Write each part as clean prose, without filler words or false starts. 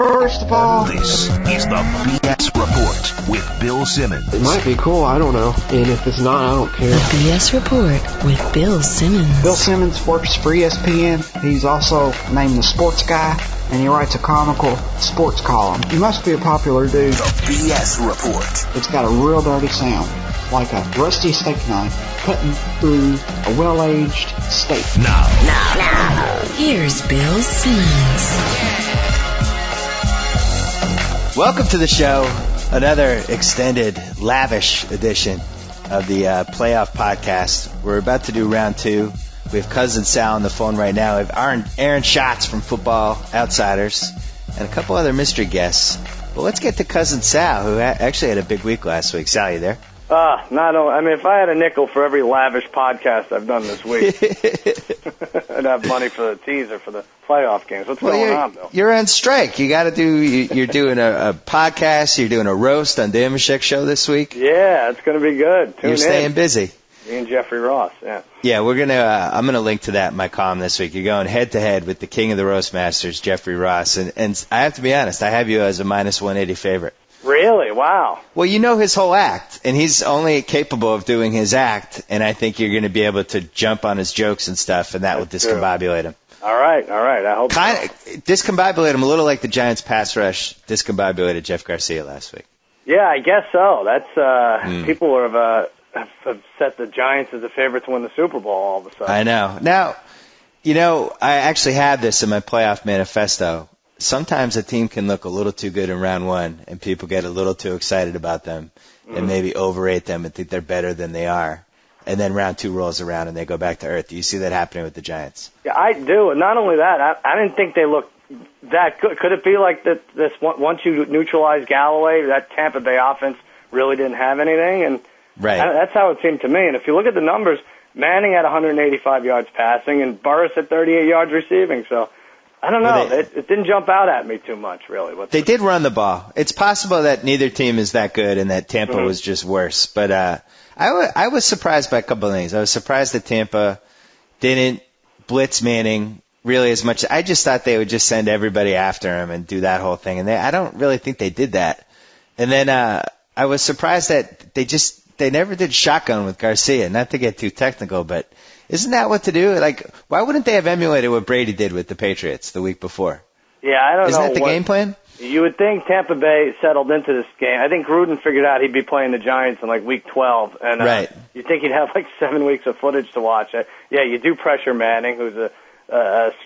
First of all, this is the BS Report with Bill Simmons. It might be cool, I don't know. And if it's not, I don't care. The BS Report with Bill Simmons. Bill Simmons works for ESPN. He's also named the sports guy, and he writes a comical sports column. He must be a popular dude. The BS Report. It's got a real dirty sound, like a rusty steak knife cutting through a well-aged steak. Now. Here's Bill Simmons. Welcome to the show, another extended, lavish edition of the playoff podcast. We're about to do round two. We have Cousin Sal on the phone right now. We have Aaron Schatz from Football Outsiders and a couple other mystery guests. But let's get to Cousin Sal, who actually had a big week last week. Sal, you there? If I had a nickel for every lavish podcast I've done this week, I'd have money for the teaser for the playoff games. What's going on, Bill? You're on strike. You're doing a podcast. You're doing a roast on Damashek's show this week. Yeah, it's going to be good. Tune in. You're staying busy. Me and Jeffrey Ross, yeah. Yeah, I'm gonna link to that in my column this week. You're going head to head with the king of the roast masters, Jeffrey Ross, and I have to be honest, I have you as a minus 180 favorite. Really? Wow. Well, you know his whole act, and he's only capable of doing his act, and I think you're going to be able to jump on his jokes and stuff, and that will discombobulate him. All right. I hope so. Discombobulate him a little like the Giants' pass rush discombobulated Jeff Garcia last week. Yeah, I guess so. That's people have set the Giants as a favorite to win the Super Bowl all of a sudden. I know. Now, I actually have this in my playoff manifesto. Sometimes a team can look a little too good in round one, and people get a little too excited about them and maybe overrate them and think they're better than they are. And then round two rolls around and they go back to earth. Do you see that happening with the Giants? Yeah, I do. And not only that, I didn't think they looked that good. Could it be like that? This once you neutralize Galloway, that Tampa Bay offense really didn't have anything, and right. That's how it seemed to me. And if you look at the numbers, Manning had 185 yards passing, and Burris had 38 yards receiving. So I don't know. It didn't jump out at me too much, really. They did run the ball. It's possible that neither team is that good and that Tampa was just worse. But I was surprised by a couple of things. I was surprised that Tampa didn't blitz Manning really as much. I just thought they would just send everybody after him and do that whole thing. And I don't really think they did that. And then I was surprised that they never did shotgun with Garcia. Not to get too technical, but isn't that what to do? Like, why wouldn't they have emulated what Brady did with the Patriots the week before? Yeah, I don't know. Isn't that the game plan? You would think Tampa Bay settled into this game. I think Gruden figured out he'd be playing the Giants in like week 12. And right. You'd think he'd have like 7 weeks of footage to watch. Yeah, you do pressure Manning, who's a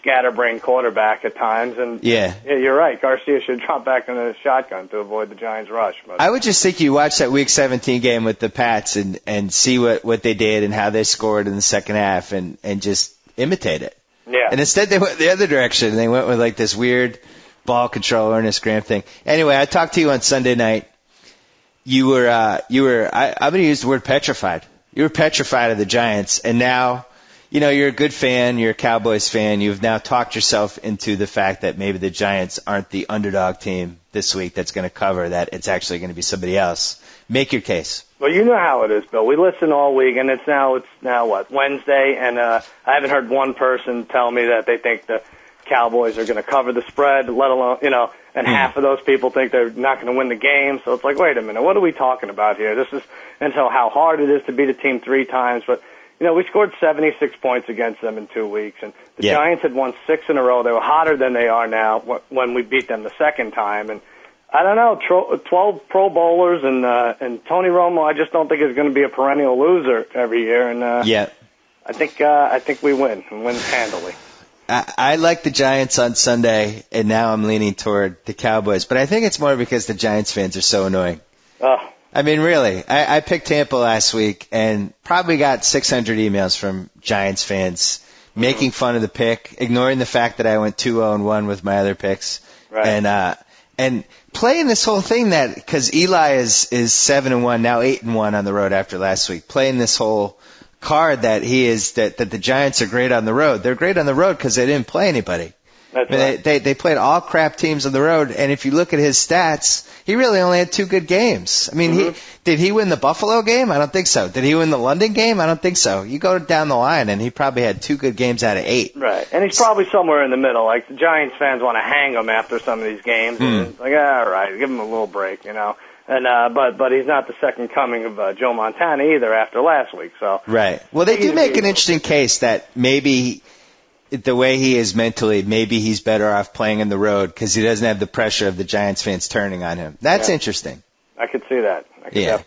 scatterbrain quarterback at times. And yeah, you're right. Garcia should drop back in the shotgun to avoid the Giants' rush. But I would just think you watch that Week 17 game with the Pats and see what they did and how they scored in the second half and just imitate it. Yeah. And instead they went the other direction. They went with like this weird ball control Ernest Graham thing. Anyway, I talked to you on Sunday night. You were I'm going to use the word petrified. You were petrified of the Giants, and now you're a good fan, you're a Cowboys fan, you've now talked yourself into the fact that maybe the Giants aren't the underdog team this week that's going to cover, that it's actually going to be somebody else. Make your case. Well, you know how it is, Bill. We listen all week, and it's now what, Wednesday, and I haven't heard one person tell me that they think the Cowboys are going to cover the spread, let alone, and half of those people think they're not going to win the game. So it's like, wait a minute, what are we talking about here? And so how hard it is to beat a team 3 times, but we scored 76 points against them in 2 weeks, and the Giants had won 6 in a row. They were hotter than they are now when we beat them the second time. And I don't know, 12 Pro Bowlers and Tony Romo, I just don't think is going to be a perennial loser every year. And I think we win and win handily. I like the Giants on Sunday, and now I'm leaning toward the Cowboys. But I think it's more because the Giants fans are so annoying. I mean, really, I picked Tampa last week and probably got 600 emails from Giants fans making fun of the pick, ignoring the fact that I went 2-0-1 with my other picks, right. And playing this whole thing that because Eli is 7-1 now 8-1 on the road after last week, playing this whole card that he is that the Giants are great on the road. They're great on the road because they didn't play anybody. That's But right. they played all crap teams on the road, and if you look at his stats, he really only had 2 good games. I mean, did he win the Buffalo game? I don't think so. Did he win the London game? I don't think so. You go down the line, and he probably had 2 good games out of 8. Right, and he's probably somewhere in the middle. Like, the Giants fans want to hang him after some of these games. And it's like, all right, give him a little break, And but he's not the second coming of Joe Montana either after last week. So Right. Well, they do make an interesting case that maybe the way he is mentally, maybe he's better off playing in the road because he doesn't have the pressure of the Giants fans turning on him. That's interesting. I could see that.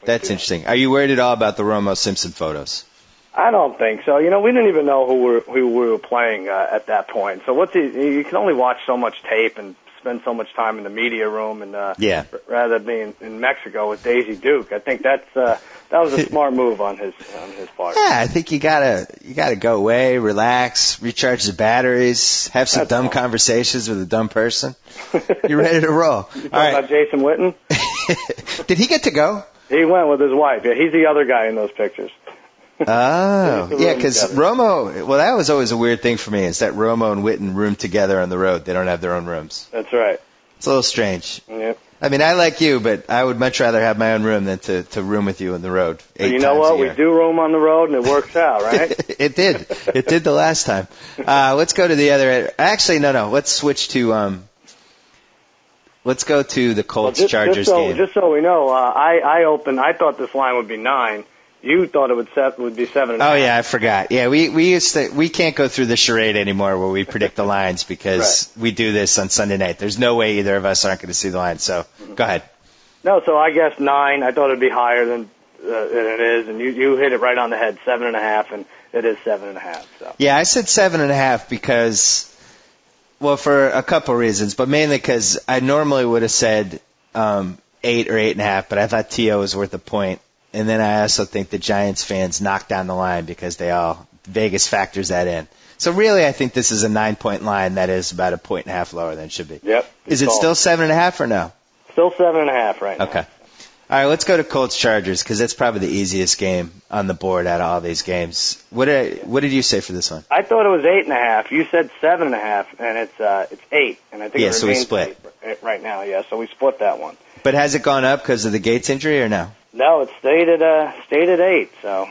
That's interesting. Are you worried at all about the Romo Simpson photos? I don't think so. We didn't even know who we were playing at that point. So you can only watch so much tape and spend so much time in the media room, and rather than being in Mexico with Daisy Duke. I think that was a smart move on his part. Yeah, I think you gotta go away, relax, recharge the batteries, have some dumb conversations with a dumb person. You're ready to roll. You talking about Jason Witten? Did he get to go? He went with his wife. Yeah, he's the other guy in those pictures. Oh, yeah, because Romo, well, that was always a weird thing for me, is that Romo and Witten room together on the road. They don't have their own rooms. That's right. It's a little strange. Yep. I mean, I like you, but I would much rather have my own room than to room with you on the road 8 But you know times what? a year. We do room on the road, and it works out, right? It did. It did the last time. Let's go to the other. Actually, no. Let's switch to. Let's go to the Colts-Chargers game. Just so we know, I thought this line would be 9. You thought it would be 7.5. Oh yeah, I forgot. Yeah, we can't go through the charade anymore where we predict the lines because we do this on Sunday night. There's no way either of us aren't going to see the line. So go ahead. No, so I guess 9. I thought it'd be higher than it is, and you hit it right on the head, 7.5, and it is 7.5. So. Yeah, I said 7.5 because, well, for a couple reasons, but mainly because I normally would have said 8 or 8.5, but I thought T.O. was worth a point. And then I also think the Giants fans knocked down the line because Vegas factors that in. So really, I think this is a 9-point line that is about 1.5 points lower than it should be. Yep. Is it still 7.5 or no? Still 7.5 right now. Okay. All right, let's go to Colts-Chargers because that's probably the easiest game on the board out of all these games. What did you say for this one? I thought it was 8.5. You said 7.5, and it's 8. And I think it so we remains split 8 right now. Yeah, so we split that one. But has it gone up because of the Gates injury or no? No, it stayed at 8. So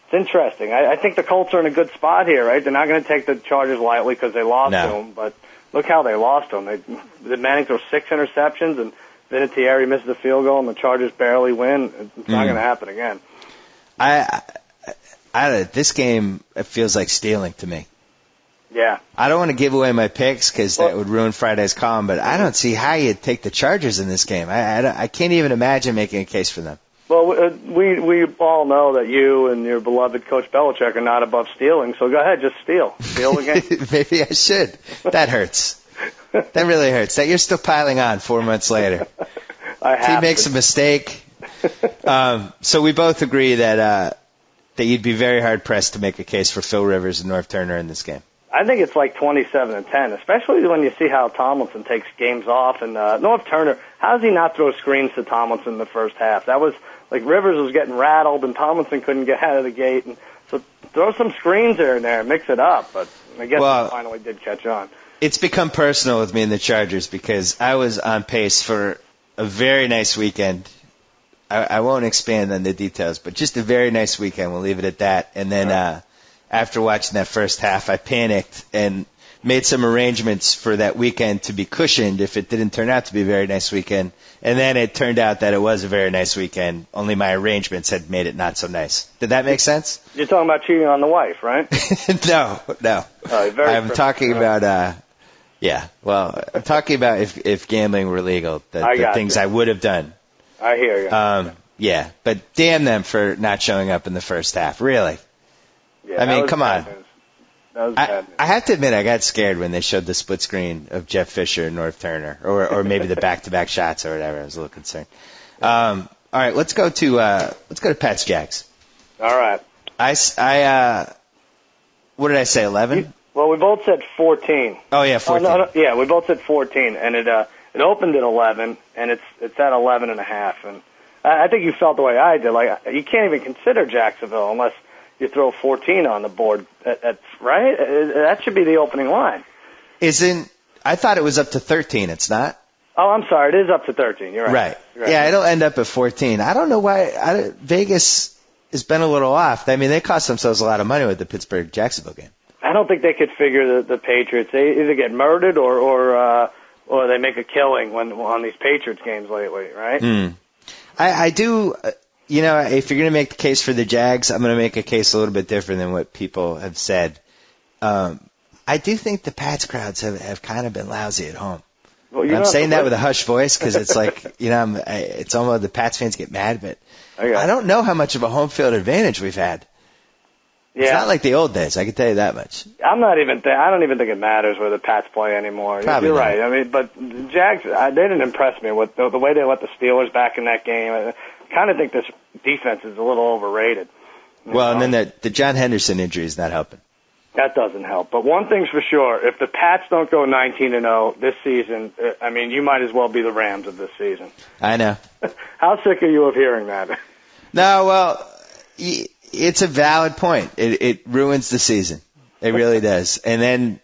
it's interesting. I think the Colts are in a good spot here, right? They're not going to take the Chargers lightly because they lost to them. But look how they lost to them. They managed to throw 6 interceptions, and Vinatieri misses the field goal, and the Chargers barely win. It's not going to happen again. This game, it feels like stealing to me. Yeah. I don't want to give away my picks because that would ruin Friday's column, but I don't see how you'd take the Chargers in this game. I can't even imagine making a case for them. Well, we all know that you and your beloved Coach Belichick are not above stealing, so go ahead, just steal. Steal the game. Maybe I should. That hurts. That really hurts. That you're still piling on 4 months later. He makes a mistake. So we both agree that you'd be very hard-pressed to make a case for Phil Rivers and Norv Turner in this game. I think it's like 27-10, especially when you see how Tomlinson takes games off. And Norv Turner, how does he not throw screens to Tomlinson in the first half? That was like Rivers was getting rattled, and Tomlinson couldn't get out of the gate. And so throw some screens there and there, mix it up. But I guess he finally did catch on. It's become personal with me and the Chargers because I was on pace for a very nice weekend. I won't expand on the details, but just a very nice weekend. We'll leave it at that. And then after watching that first half, I panicked and made some arrangements for that weekend to be cushioned if it didn't turn out to be a very nice weekend. And then it turned out that it was a very nice weekend, only my arrangements had made it not so nice. Did that make sense? You're talking about cheating on the wife, right? No. I'm talking about, I'm talking about if gambling were legal, the things I would have done. I hear you. Yeah, but damn them for not showing up in the first half, really. Yeah, I mean, come on. That was bad news. I have to admit, I got scared when they showed the split screen of Jeff Fisher and Norv Turner, or maybe the back-to-back shots or whatever. I was a little concerned. All right, let's go to Pats Jags. All right. What did I say? 11? Well, we both said 14. Oh yeah, 14. No, yeah, we both said 14, and it opened at 11, and it's at 11.5. And I think you felt the way I did. Like, you can't even consider Jacksonville unless you throw 14 on the board. Right? That should be the opening line. Isn't I thought it was up to 13. It's not? Oh, I'm sorry. It is up to 13. You're right. Right. You're right. Yeah, it'll end up at 14. I don't know why Vegas has been a little off. I mean, they cost themselves a lot of money with the Pittsburgh-Jacksonville game. I don't think they could figure the Patriots. They either get murdered or they make a killing on these Patriots games lately, right? I do, if you're going to make the case for the Jags, I'm going to make a case a little bit different than what people have said. I do think the Pats crowds have kind of been lousy at home. Well, I'm saying that with a hushed voice because it's like, it's almost the Pats fans get mad, but I don't know how much of a home field advantage we've had. Yeah. It's not like the old days. I can tell you that much. I don't even think it matters where the Pats play anymore. Probably You're not. right. I mean, but the Jags, they didn't impress me with the way they let the Steelers back in that game. I kind of think this defense is a little overrated. Well, and then the John Henderson injury is not helping. That doesn't help. But one thing's for sure, if the Pats don't go 19-0 this season, I mean, you might as well be the Rams of this season. I know. How sick are you of hearing that? No, well, it's a valid point. It ruins the season. It really does. And then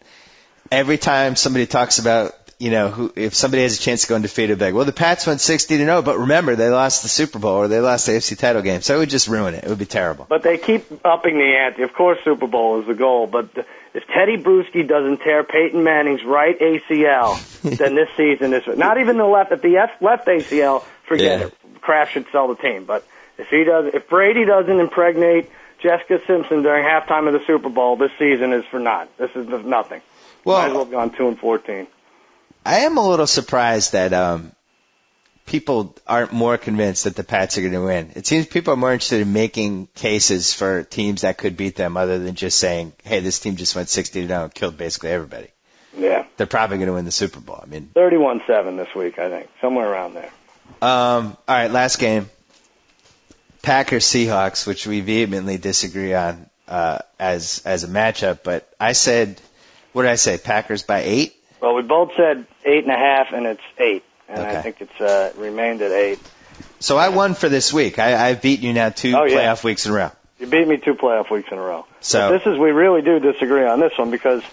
every time somebody talks about, if somebody has a chance to go undefeated, like, well, the Pats went 60-0, but remember, they lost the Super Bowl or they lost the AFC title game. So it would just ruin it. It would be terrible. But they keep upping the ante. Of course, Super Bowl is the goal. But if Teddy Bruschi doesn't tear Peyton Manning's right ACL, then this season is not even the left. If the left ACL, forget it. Kraft should sell the team. But if Brady doesn't impregnate Jessica Simpson during halftime of the Super Bowl, this season is for naught. This is nothing. Well, might as well have gone 2-14. I am a little surprised that people aren't more convinced that the Pats are going to win. It seems people are more interested in making cases for teams that could beat them other than just saying, hey, this team just went 60-0 and killed basically everybody. Yeah. They're probably going to win the Super Bowl. I mean, 31-7 this week, I think. Somewhere around there. All right, last game. Packers-Seahawks, which we vehemently disagree on as a matchup, but I said, what did I say, Packers by 8? Well, we both said 8.5, and it's 8, and Okay. I think it's remained at 8. So I won for this week. I've beaten you now 2 playoff weeks in a row. You beat me 2 playoff weeks in a row. So But we really do disagree on this one because,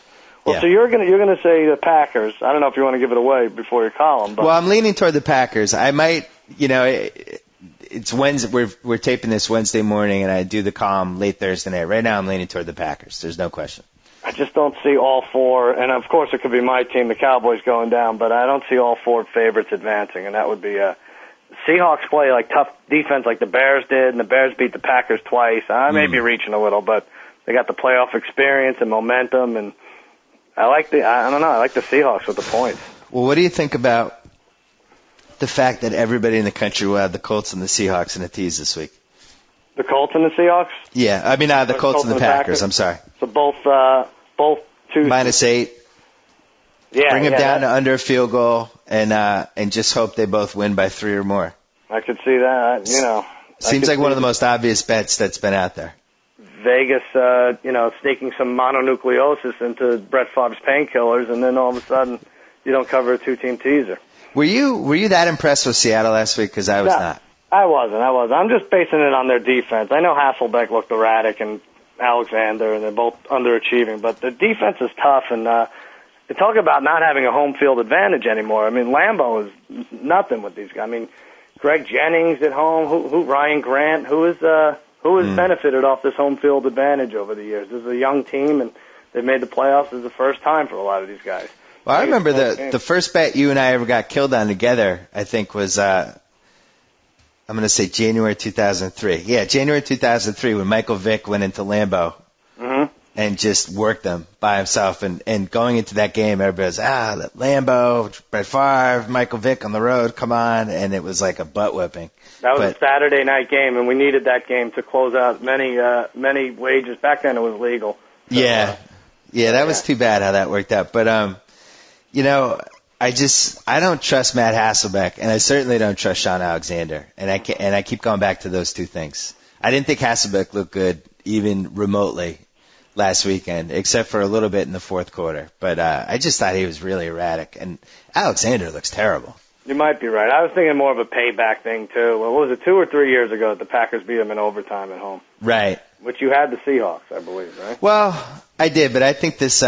so you're gonna say the Packers. I don't know if you want to give it away before your column, but well, I'm leaning toward the Packers. I might, it's Wednesday. We're taping this Wednesday morning, and I do the column late Thursday night. Right now, I'm leaning toward the Packers. There's no question. I just don't see all 4, and of course it could be my team, the Cowboys, going down, but I don't see all 4 favorites advancing, and that would be Seahawks play like tough defense like the Bears did, and the Bears beat the Packers twice. I may be reaching a little, but they got the playoff experience and momentum, and I like the Seahawks with the points. Well, what do you think about the fact that everybody in the country will have the Colts and the Seahawks in a tease this week? The Colts and the Seahawks? Yeah, I mean the Colts and the Packers. I'm sorry. So both 2 -8. Yeah, bring them down to under a field goal, and just hope they both win by 3 or more. I could see that. Seems like one of the most obvious bets that's been out there. Vegas, sneaking some mononucleosis into Brett Favre's painkillers, and then all of a sudden you don't cover a 2-team teaser. Were you that impressed with Seattle last week? Because I was not. I wasn't. I'm just basing it on their defense. I know Hasselbeck looked erratic and Alexander, and they're both underachieving, but the defense is tough, and to talk about not having a home field advantage anymore. I mean, Lambeau is nothing with these guys. I mean, Greg Jennings at home, who Ryan Grant, who has benefited off this home field advantage over the years. This is a young team, and they've made the playoffs. This is the first time for a lot of these guys. Well, I remember the first bet you and I ever got killed on together, I think, was I'm going to say January 2003. Yeah, January 2003 when Michael Vick went into Lambeau and just worked them by himself. And going into that game, everybody was, that Lambeau, Brett Favre, Michael Vick on the road, come on. And it was like a butt whipping. That was a Saturday night game, and we needed that game to close out many wages. Back then it was legal. So, that was too bad how that worked out. But, I don't trust Matt Hasselbeck, and I certainly don't trust Sean Alexander. And I keep going back to those two things. I didn't think Hasselbeck looked good even remotely last weekend, except for a little bit in the fourth quarter. But I just thought he was really erratic. And Alexander looks terrible. You might be right. I was thinking more of a payback thing, too. What was it, 2 or 3 years ago that the Packers beat them in overtime at home? Right. Which you had the Seahawks, I believe, right? Well, I did, but I think this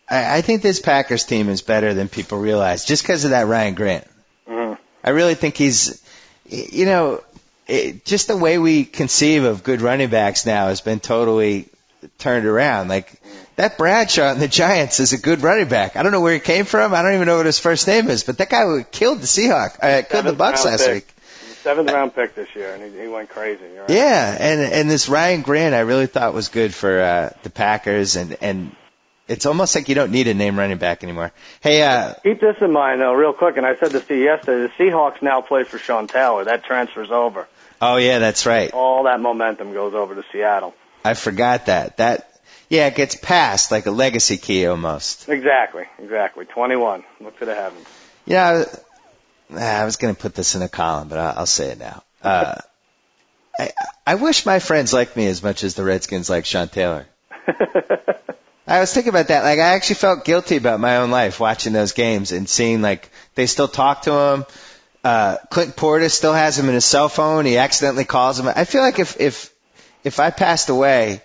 I think this Packers team is better than people realize just because of that Ryan Grant. Mm-hmm. I really think he's, just the way we conceive of good running backs now has been totally turned around. Like, that Bradshaw in the Giants is a good running back. I don't know where he came from. I don't even know what his first name is, but that guy killed the killed the Bucs last week. 7th round pick this year, and he went crazy. Right? Yeah, and this Ryan Grant I really thought was good for the Packers, and it's almost like you don't need a name running back anymore. Hey, keep this in mind, though, real quick, and I said this to you yesterday, the Seahawks now play for Sean Taylor. That transfer's over. Oh, yeah, that's right. All that momentum goes over to Seattle. I forgot that. Yeah, it gets passed like a legacy key almost. Exactly. 21. Look to the heavens. Yeah, I was going to put this in a column, but I'll say it now. I wish my friends liked me as much as the Redskins like Sean Taylor. I was thinking about that. Like, I actually felt guilty about my own life watching those games and seeing, like, they still talk to him. Clint Portis still has him in his cell phone. He accidentally calls him. I feel like if I passed away,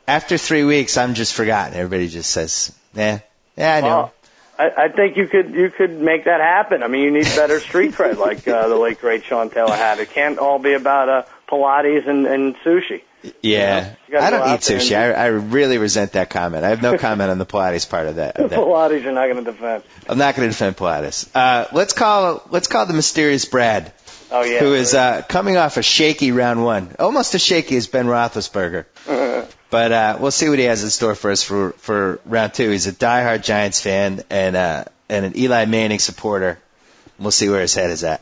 after 3 weeks, I'm just forgotten. Everybody just says, I know. Well, I think you could make that happen. I mean, you need better street cred like the late, great Sean Taylor had. It can't all be about Pilates and sushi. Yeah. I don't eat sushi. I really resent that comment. I have no comment on the Pilates part of that. Pilates you're not going to defend. I'm not going to defend Pilates. Let's call the mysterious Brad. Oh, yeah. Who is coming off a shaky round one. Almost as shaky as Ben Roethlisberger. But we'll see what he has in store for us for round two. He's a diehard Giants fan and an Eli Manning supporter. We'll see where his head is at.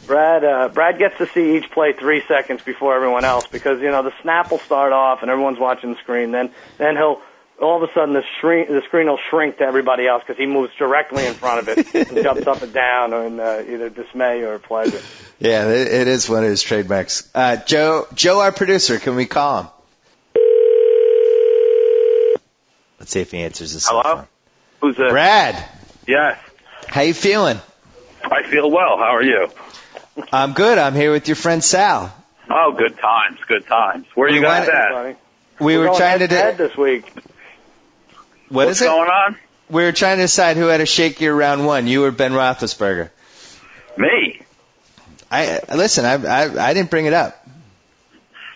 Brad gets to see each play 3 seconds before everyone else because, the snap will start off and everyone's watching the screen. Then he'll, all of a sudden, the screen will shrink to everybody else because he moves directly in front of it and jumps up and down in either dismay or pleasure. Yeah, it is one of his trademarks. Joe, our producer, can we call him? Let's see if he answers this. Hello? Who's this? Brad. Yes. How you feeling? I feel well. How are you? I'm good. I'm here with your friend Sal. Oh, good times. Where you guys at? We were trying to head this week. What's going on? We were trying to decide who had a shakier round one, you or Ben Roethlisberger. Me. I didn't bring it up.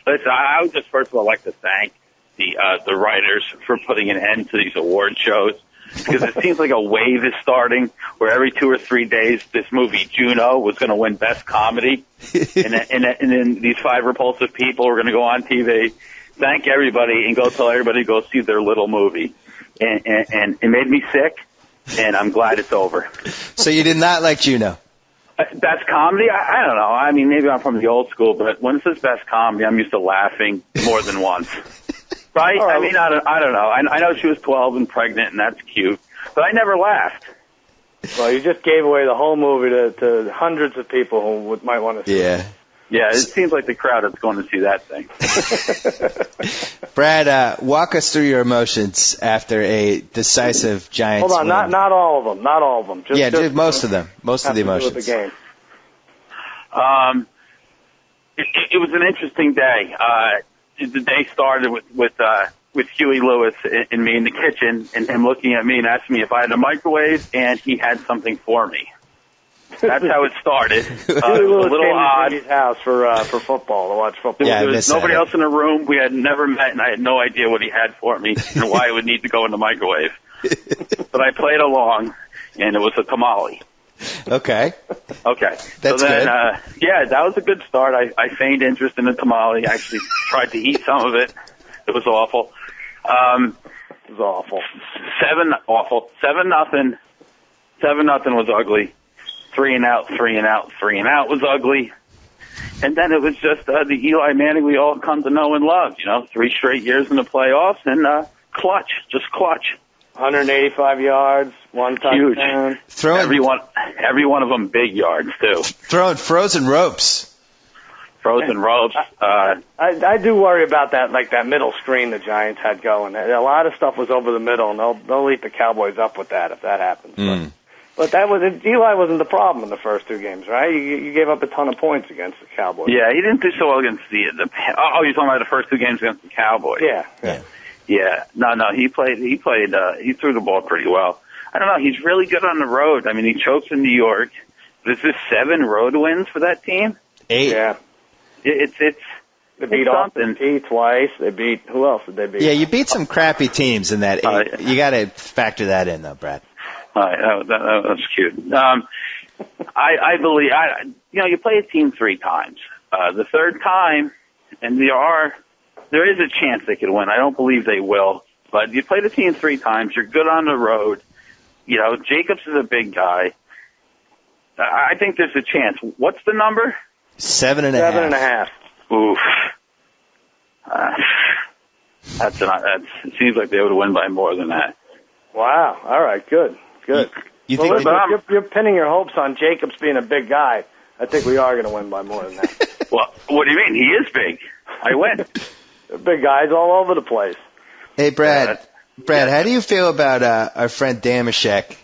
Listen, I would just first of all like to thank the writers for putting an end to these award shows because it seems like a wave is starting where every 2 or 3 days this movie Juno was going to win Best Comedy, and then these 5 repulsive people were going to go on TV, thank everybody, and go tell everybody to go see their little movie, and it made me sick, and I'm glad it's over. So you did not like Juno? Best comedy? I don't know. I mean, maybe I'm from the old school, but when it says best comedy, I'm used to laughing more than once. Right? I mean, I don't know. I know she was 12 and pregnant, and that's cute, but I never laughed. Well, you just gave away the whole movie to hundreds of people who might want to see it. Yeah, it seems like the crowd is going to see that thing. Brad, walk us through your emotions after a decisive Giants win. Hold on, not all of them. Not all of them. Just most of them. Most of the emotions. The game. It was an interesting day. The day started with Huey Lewis and me in the kitchen, and him looking at me and asking me if I had a microwave, and he had something for me. That's how it started. It was a little odd. His house for football, to watch football. There was nobody else in the room. We had never met, and I had no idea what he had for me and why it would need to go in the microwave. But I played along, and it was a tamale. Okay. That's good. That was a good start. I feigned interest in the tamale. I actually tried to eat some of it. It was awful. It was awful. 7-0. 7-0 was ugly. 3 and out was ugly. And then it was just the Eli Manning we all come to know and love. 3 straight years in the playoffs and clutch. 185 yards, 1 touchdown. Huge. Every one of them big yards too. Throwing frozen ropes. I do worry about that, like that middle screen the Giants had going. A lot of stuff was over the middle, and they'll eat the Cowboys up with that if that happens. But Eli wasn't the problem in the first 2 games, right? You gave up a ton of points against the Cowboys. Yeah, he didn't do so well against the. Oh, you're talking about the first 2 games against the Cowboys? Yeah. Yeah, no, he threw the ball pretty well. I don't know, he's really good on the road. I mean, he chokes in New York. This is 7 road wins for that team. 8. Yeah. It's They beat Austin P twice. They beat, who else did they beat? Yeah, you beat some crappy teams in that 8. You got to factor that in, though, Brad. All right, that was cute. I believe, you play a team 3 times. The third time, and there is a chance they could win. I don't believe they will. But you play the team 3 times. You're good on the road. Jacobs is a big guy. I think there's a chance. What's the number? 7.5. 7.5. Oof. It seems like they would win by more than that. Wow. All right. Good. You think you're pinning your hopes on Jacobs being a big guy. I think we are going to win by more than that. Well, what do you mean? He is big. I win. Big guys all over the place. Hey, Brad, how do you feel about our friend Damashek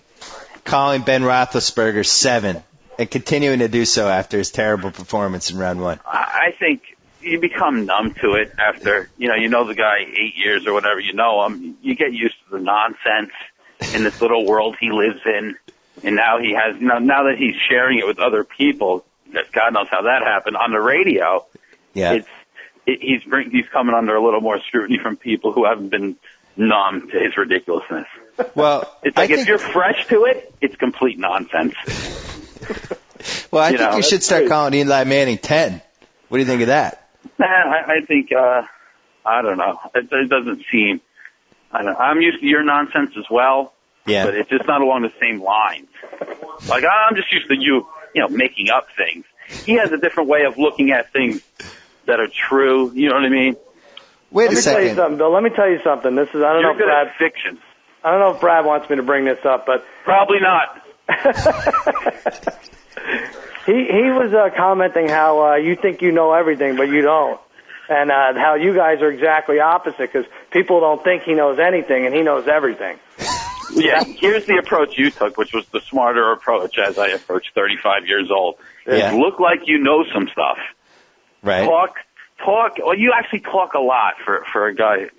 calling Ben Roethlisberger 7 and continuing to do so after his terrible performance in round 1? I think you become numb to it after, you know the guy 8 years or whatever, you know him. You get used to the nonsense in this little world he lives in. And now he has, now that he's sharing it with other people, that God knows how that happened, on the radio, he's coming under a little more scrutiny from people who haven't been numb to his ridiculousness. Well, it's like if you're fresh to it, it's complete nonsense. Well, I think you should start calling Eli Manning 10. What do you think of that? I think, I don't know. It doesn't seem, I'm used to your nonsense as well. Yeah. But it's just not along the same lines. Like, I'm just used to you making up things. He has a different way of looking at things that are true. You know what I mean? Wait a second. Let me tell you something, Bill. Let me tell you something. I don't know if Brad, fiction. I don't know if Brad wants me to bring this up, but probably not. He was commenting how you think you know everything, but you don't, and how you guys are exactly opposite because people don't think he knows anything, and he knows everything. Yeah, here's the approach you took, which was the smarter approach as I approached 35 years old. Yeah. Look like you know some stuff. Right. Talk. Well, you actually talk a lot for a guy.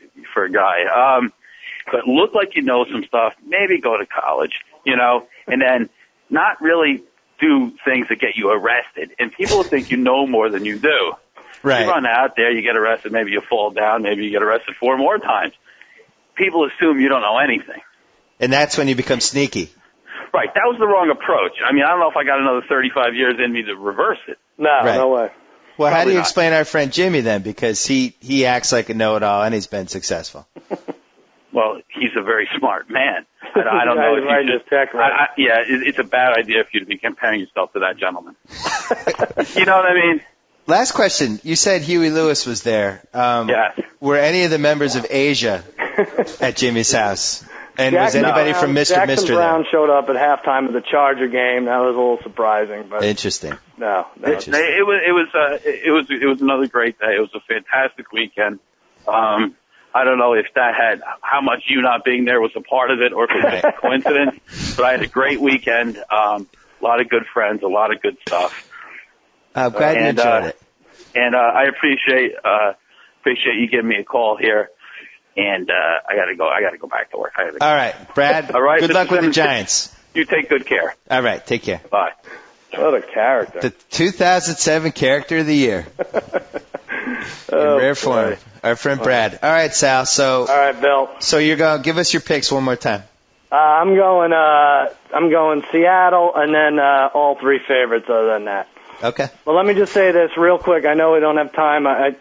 But look like you know some stuff. Maybe go to college, and then not really do things that get you arrested. And people think you know more than you do. Right. You run out there, you get arrested, maybe you fall down, maybe you get arrested 4 more times. People assume you don't know anything. And that's when you become sneaky. Right. That was the wrong approach. I mean, I don't know if I got another 35 years in me to reverse it. No way. Well, how do you explain our friend Jimmy then? Because he acts like a know-it-all and he's been successful. Well, he's a very smart man. I don't know if you just, it's a bad idea for you to be comparing yourself to that gentleman. You know what I mean? Last question. You said Huey Lewis was there. Yes. Were any of the members of Asia at Jimmy's house? And was anybody from Mr. Jackson Mister Brown there? showed up at halftime of the Charger game. That was a little surprising, but Interesting. No. Interesting. It was another great day. It was a fantastic weekend. I don't know if that had how much you not being there was a part of it or if it was a coincidence, but I had a great weekend. A lot of good friends, a lot of good stuff. I'm glad you enjoyed it. And I appreciate you giving me a call here. And I gotta go back to work. All right, Brad. All right, good luck with the Giants. You take good care. All right, take care. Bye. What a character. The 2007 Character of the Year. In rare form. Our friend Brad. All right, Sal. So. All right, Bill. So you're going to give us your picks one more time. I'm going Seattle, and then all 3 favorites other than that. Okay. Well, let me just say this real quick. I know we don't have time. I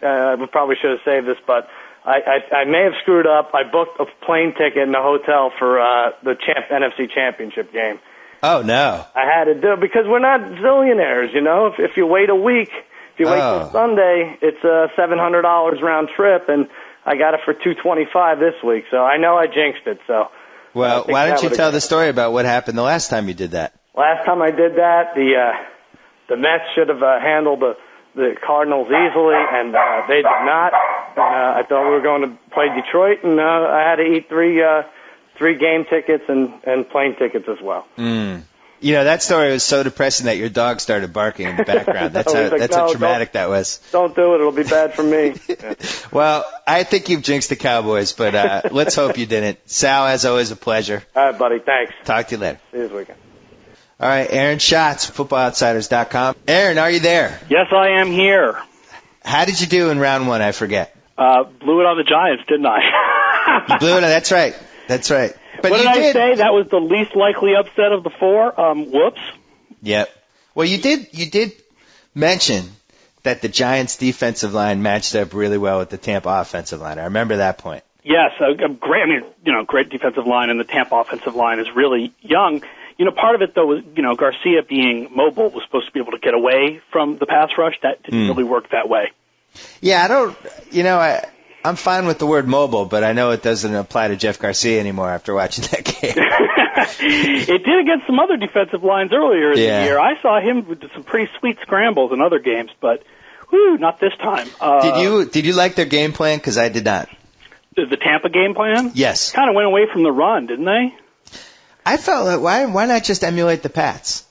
probably should have saved this, but I may have screwed up. I booked a plane ticket in a hotel for the NFC Championship game. Oh, no. I had to do it because we're not zillionaires, If you wait a week, if you wait till Sunday, it's $700 round trip, and I got it for $225 this week. So I know I jinxed it. So. Well, why don't you tell the story about what happened the last time you did that? Last time I did that, the Mets should have handled the Cardinals easily, and they did not. I thought we were going to play Detroit, and I had to eat three game tickets and plane tickets as well. You know, that story was so depressing that your dog started barking in the background. That's how traumatic that was. Don't do it. It'll be bad for me. Well, I think you've jinxed the Cowboys, but let's hope you didn't. Sal, as always, a pleasure. All right, buddy. Thanks. Talk to you later. See you this weekend. All right, Aaron Schatz, FootballOutsiders.com. Aaron, are you there? Yes, I am here. How did you do in round one? I forget. Blew it on the Giants, didn't I? You blew it. That's right. That's right. But what you did I say? That was the least likely upset of the four. Whoops. Yep. Well, you did mention that the Giants' defensive line matched up really well with the Tampa offensive line. I remember that point. Yes, great. I mean, great defensive line, and the Tampa offensive line is really young. Part of it though was, Garcia being mobile was supposed to be able to get away from the pass rush. That didn't really work that way. Yeah, I'm fine with the word mobile, but I know it doesn't apply to Jeff Garcia anymore after watching that game. It did against some other defensive lines earlier in the year. I saw him with some pretty sweet scrambles in other games, but not this time. Did you like their game plan? Because I did not. The Tampa game plan? Yes. Kind of went away from the run, didn't they? I felt like why not just emulate the Pats?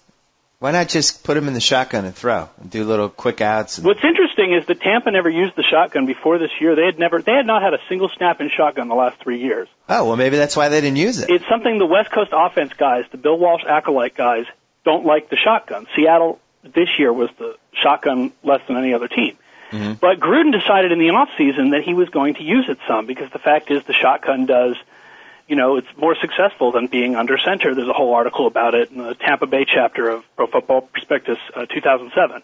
Why not just put them in the shotgun and throw and do little quick outs? What's interesting is that Tampa never used the shotgun before this year. They had not had a single snap in shotgun the last 3 years. Oh, well, maybe that's why they didn't use it. It's something the West Coast offense guys, the Bill Walsh acolyte guys, don't like the shotgun. Seattle this year was the shotgun less than any other team. Mm-hmm. But Gruden decided in the offseason that he was going to use it some because the fact is the shotgun does, it's more successful than being under center. There's a whole article about it in the Tampa Bay chapter of Pro Football Prospectus 2007.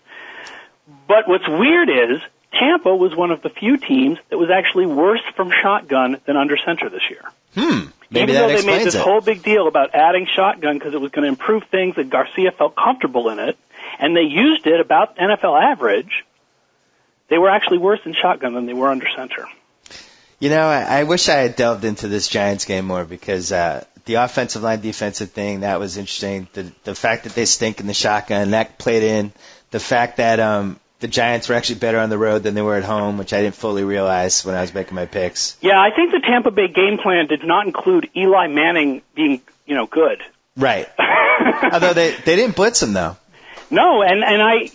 But what's weird is Tampa was one of the few teams that was actually worse from shotgun than under center this year. Maybe Even that though they explains made this it. whole big deal about adding shotgun because it was going to improve things and Garcia felt comfortable in it, and they used it about NFL average, they were actually worse in shotgun than they were under center. I wish I had delved into this Giants game more because the offensive line defensive thing, that was interesting. The fact that they stink in the shotgun, that played in. The fact that the Giants were actually better on the road than they were at home, which I didn't fully realize when I was making my picks. Yeah, I think the Tampa Bay game plan did not include Eli Manning being, good. Right. Although they didn't blitz him, though. No, and I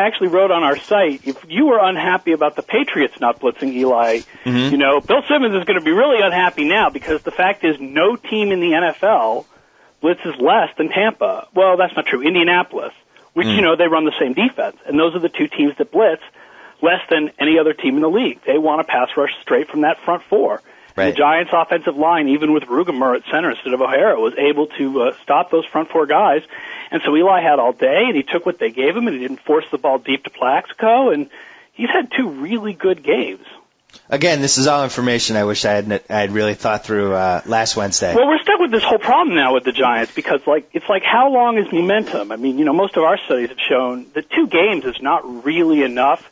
actually wrote on our site, if you were unhappy about the Patriots not blitzing Eli, Bill Simmons is going to be really unhappy now because the fact is no team in the NFL blitzes less than Tampa. Well, that's not true. Indianapolis, which, they run the same defense, and those are the two teams that blitz less than any other team in the league. They want to pass rush straight from that front four. Right. The Giants' offensive line, even with Rugemer at center instead of O'Hara, was able to stop those front four guys. And so Eli had all day, and he took what they gave him, and he didn't force the ball deep to Plaxico, and he's had two really good games. Again, this is all information I wish I had really thought through last Wednesday. Well, we're stuck with this whole problem now with the Giants because, it's like how long is momentum? I mean, most of our studies have shown that 2 games is not really enough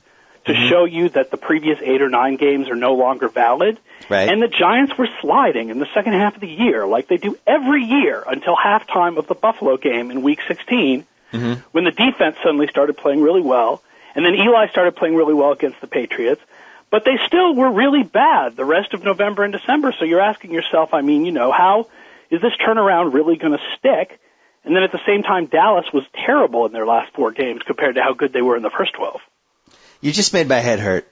to show you that the previous 8 or 9 games are no longer valid. Right. And the Giants were sliding in the second half of the year like they do every year until halftime of the Buffalo game in Week 16 when the defense suddenly started playing really well, and then Eli started playing really well against the Patriots. But they still were really bad the rest of November and December. So you're asking yourself, how is this turnaround really going to stick? And then at the same time, Dallas was terrible in their last 4 games compared to how good they were in the first 12. You just made my head hurt.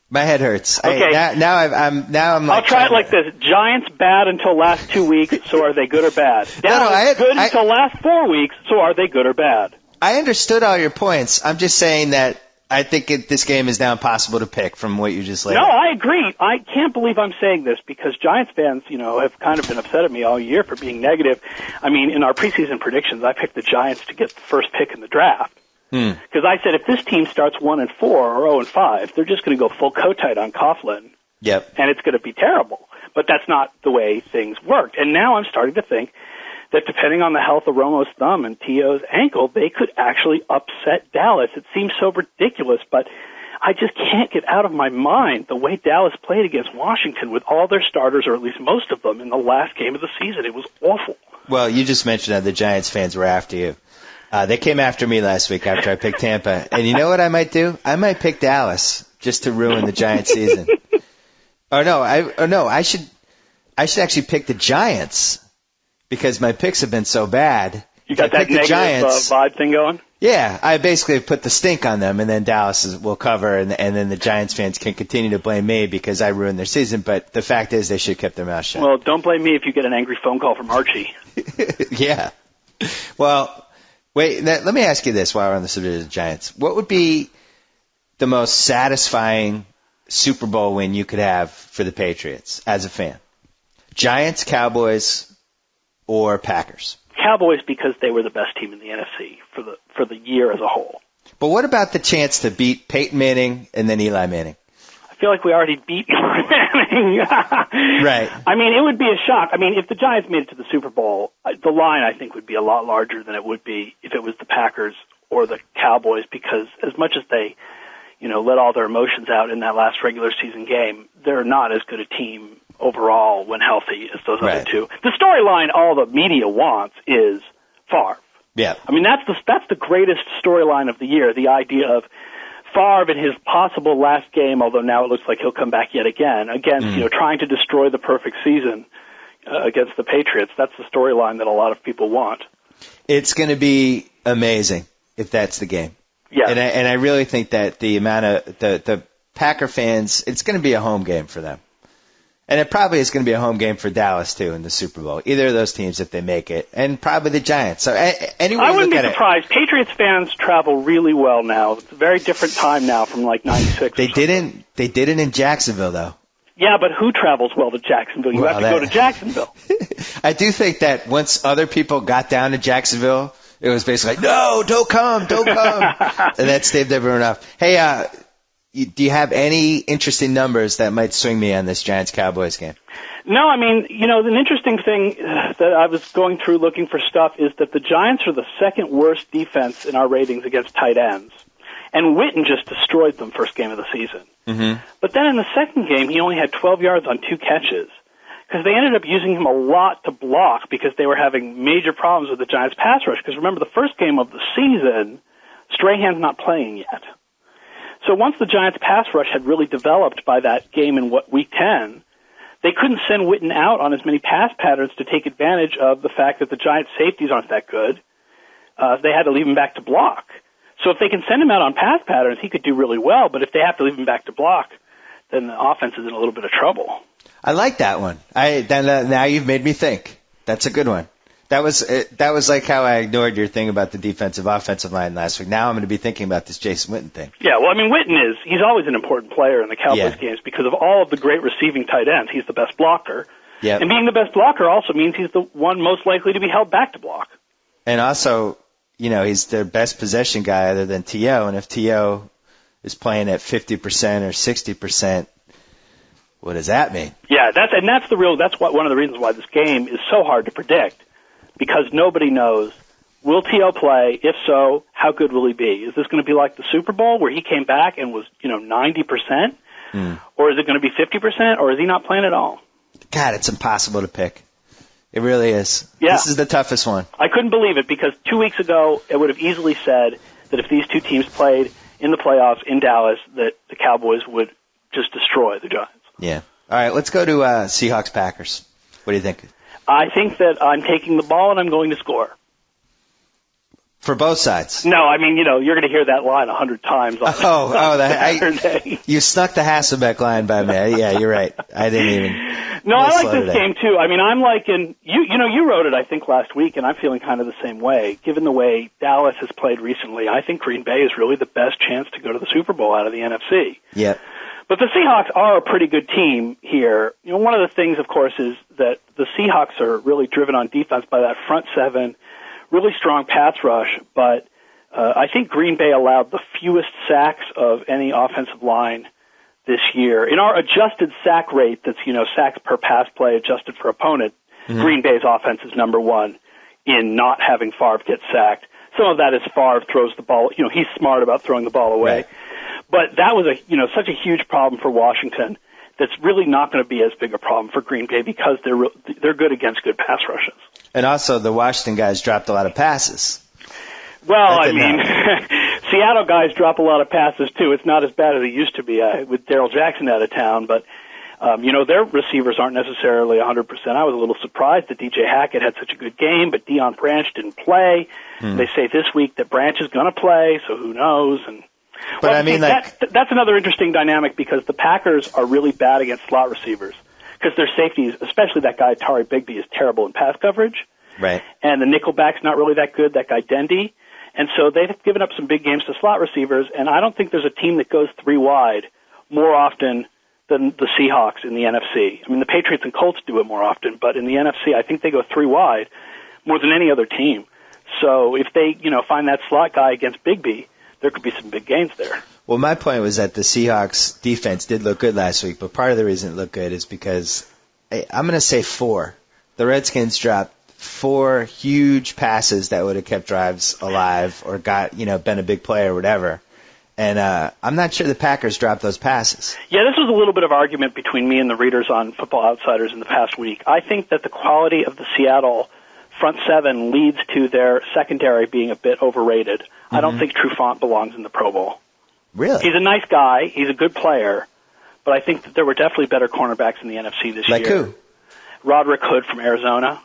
My head hurts. Okay. I'm like. I'll try it like this: Giants bad until last 2 weeks. So are they good or bad? Dallas good until last 4 weeks. So are they good or bad? I understood all your points. I'm just saying that I think this game is now impossible to pick from what you just laid out. No, I agree. I can't believe I'm saying this because Giants fans, have kind of been upset at me all year for being negative. I mean, in our preseason predictions, I picked the Giants to get the first pick in the draft. Because I said if this team starts 1-4 or 0-5, they're just going to go full Kotite on Coughlin. Yep. And it's going to be terrible. But that's not the way things worked. And now I'm starting to think that depending on the health of Romo's thumb and T.O.'s ankle, they could actually upset Dallas. It seems so ridiculous, but I just can't get out of my mind the way Dallas played against Washington with all their starters, or at least most of them, in the last game of the season. It was awful. Well, you just mentioned that the Giants fans were after you. They came after me last week after I picked Tampa. And you know what I might do? I might pick Dallas just to ruin the Giants season. I should actually pick the Giants because my picks have been so bad. You got that negative vibe thing going? Yeah, I basically put the stink on them, and then Dallas will cover, and then the Giants fans can continue to blame me because I ruined their season. But the fact is, they should have kept their mouth shut. Well, don't blame me if you get an angry phone call from Archie. Yeah. Well, wait. Let me ask you this while we're on the subject of the Giants. What would be the most satisfying Super Bowl win you could have for the Patriots as a fan? Giants, Cowboys, or Packers? Cowboys, because they were the best team in the NFC for the year as a whole. But what about the chance to beat Peyton Manning and then Eli Manning? I feel like we already beat Eli Manning. Right. I mean, it would be a shock. I mean, if the Giants made it to the Super Bowl, the line, I think, would be a lot larger than it would be if it was the Packers or the Cowboys, because as much as they, let all their emotions out in that last regular season game, they're not as good a team overall when healthy as those other two. The storyline all the media wants is Favre. Yeah. I mean, that's the greatest storyline of the year, the idea of Favre in his possible last game, although now it looks like he'll come back yet again, against, trying to destroy the perfect season against the Patriots. That's the storyline that a lot of people want. It's going to be amazing if that's the game. Yeah. And I really think that the amount of the Packer fans, it's going to be a home game for them. And it probably is going to be a home game for Dallas, too, in the Super Bowl. Either of those teams, if they make it. And probably the Giants. So anyway, I wouldn't be surprised. Patriots fans travel really well now. It's a very different time now from like 96. They didn't in Jacksonville, though. Yeah, but who travels well to Jacksonville? You have to go to Jacksonville. I do think that once other people got down to Jacksonville, it was basically like, no, don't come. And that staved everyone off. Hey, do you have any interesting numbers that might swing me on this Giants-Cowboys game? No, I mean, an interesting thing that I was going through looking for stuff is that the Giants are the second worst defense in our ratings against tight ends. And Witten just destroyed them first game of the season. Mm-hmm. But then in the second game, he only had 12 yards on 2 catches because they ended up using him a lot to block because they were having major problems with the Giants' pass rush. Because remember, the first game of the season, Strahan's not playing yet. So once the Giants' pass rush had really developed by that game in week 10, they couldn't send Witten out on as many pass patterns to take advantage of the fact that the Giants' safeties aren't that good. They had to leave him back to block. So if they can send him out on pass patterns, he could do really well. But if they have to leave him back to block, then the offense is in a little bit of trouble. I like that one. Now you've made me think. That's a good one. That was like how I ignored your thing about the defensive-offensive line last week. Now I'm going to be thinking about this Jason Witten thing. Yeah, well, I mean, he's always an important player in the Cowboys games because of all of the great receiving tight ends. He's the best blocker. Yep. And being the best blocker also means he's the one most likely to be held back to block. And also, he's their best possession guy other than T.O., and if T.O. is playing at 50% or 60%, what does that mean? Yeah, that's one of the reasons why this game is so hard to predict. Because nobody knows, will T.O. play? If so, how good will he be? Is this going to be like the Super Bowl where he came back and was, 90%? Or is it going to be 50%? Or is he not playing at all? God, it's impossible to pick. It really is. Yeah. This is the toughest one. I couldn't believe it because 2 weeks ago it would have easily said that if these two teams played in the playoffs in Dallas, that the Cowboys would just destroy the Giants. Yeah. All right, let's go to Seahawks-Packers. What do you think? I think that I'm taking the ball and I'm going to score. For both sides? No, I mean, you're going to hear that line 100 times on Saturday. You snuck the Hasselbeck line by me. Yeah, you're right. I didn't even. No, I like this game, too. I mean, I'm liking, you wrote it, I think, last week, and I'm feeling kind of the same way. Given the way Dallas has played recently, I think Green Bay is really the best chance to go to the Super Bowl out of the NFC. Yep. But the Seahawks are a pretty good team here. One of the things, of course, is that the Seahawks are really driven on defense by that front seven, really strong pass rush. But I think Green Bay allowed the fewest sacks of any offensive line this year. In our adjusted sack rate, that's, sacks per pass play adjusted for opponent, Green Bay's offense is number one in not having Favre get sacked. Some of that is Favre throws the ball. He's smart about throwing the ball away. Right. But that was such a huge problem for Washington that's really not going to be as big a problem for Green Bay because they're good against good pass rushes. And also the Washington guys dropped a lot of passes. Well, I mean, Seattle guys drop a lot of passes too. It's not as bad as it used to be with Darryl Jackson out of town, but Their receivers aren't necessarily 100%. I was a little surprised that DJ Hackett had such a good game, but Deion Branch didn't play. They say this week that Branch is going to play, so who knows? That's another interesting dynamic because the Packers are really bad against slot receivers because their safeties, especially that guy Tari Bigby, is terrible in pass coverage. Right. And the nickelback's not really that good, that guy Dendy. And so they've given up some big games to slot receivers, and I don't think there's a team that goes three wide more often than the Seahawks in the NFC. I mean, the Patriots and Colts do it more often, but in the NFC, I think they go three wide more than any other team. So if they, find that slot guy against Bigby, there could be some big gains there. Well, my point was that the Seahawks defense did look good last week, but part of the reason it looked good is because, I'm going to say 4. The Redskins dropped 4 huge passes that would have kept drives alive or got, been a big play or whatever. And I'm not sure the Packers dropped those passes. Yeah, this was a little bit of argument between me and the readers on Football Outsiders in the past week. I think that the quality of the Seattle front seven leads to their secondary being a bit overrated. I don't think Trufant belongs in the Pro Bowl. Really? He's a nice guy. He's a good player. But I think that there were definitely better cornerbacks in the NFC this year. Like who? Roderick Hood from Arizona.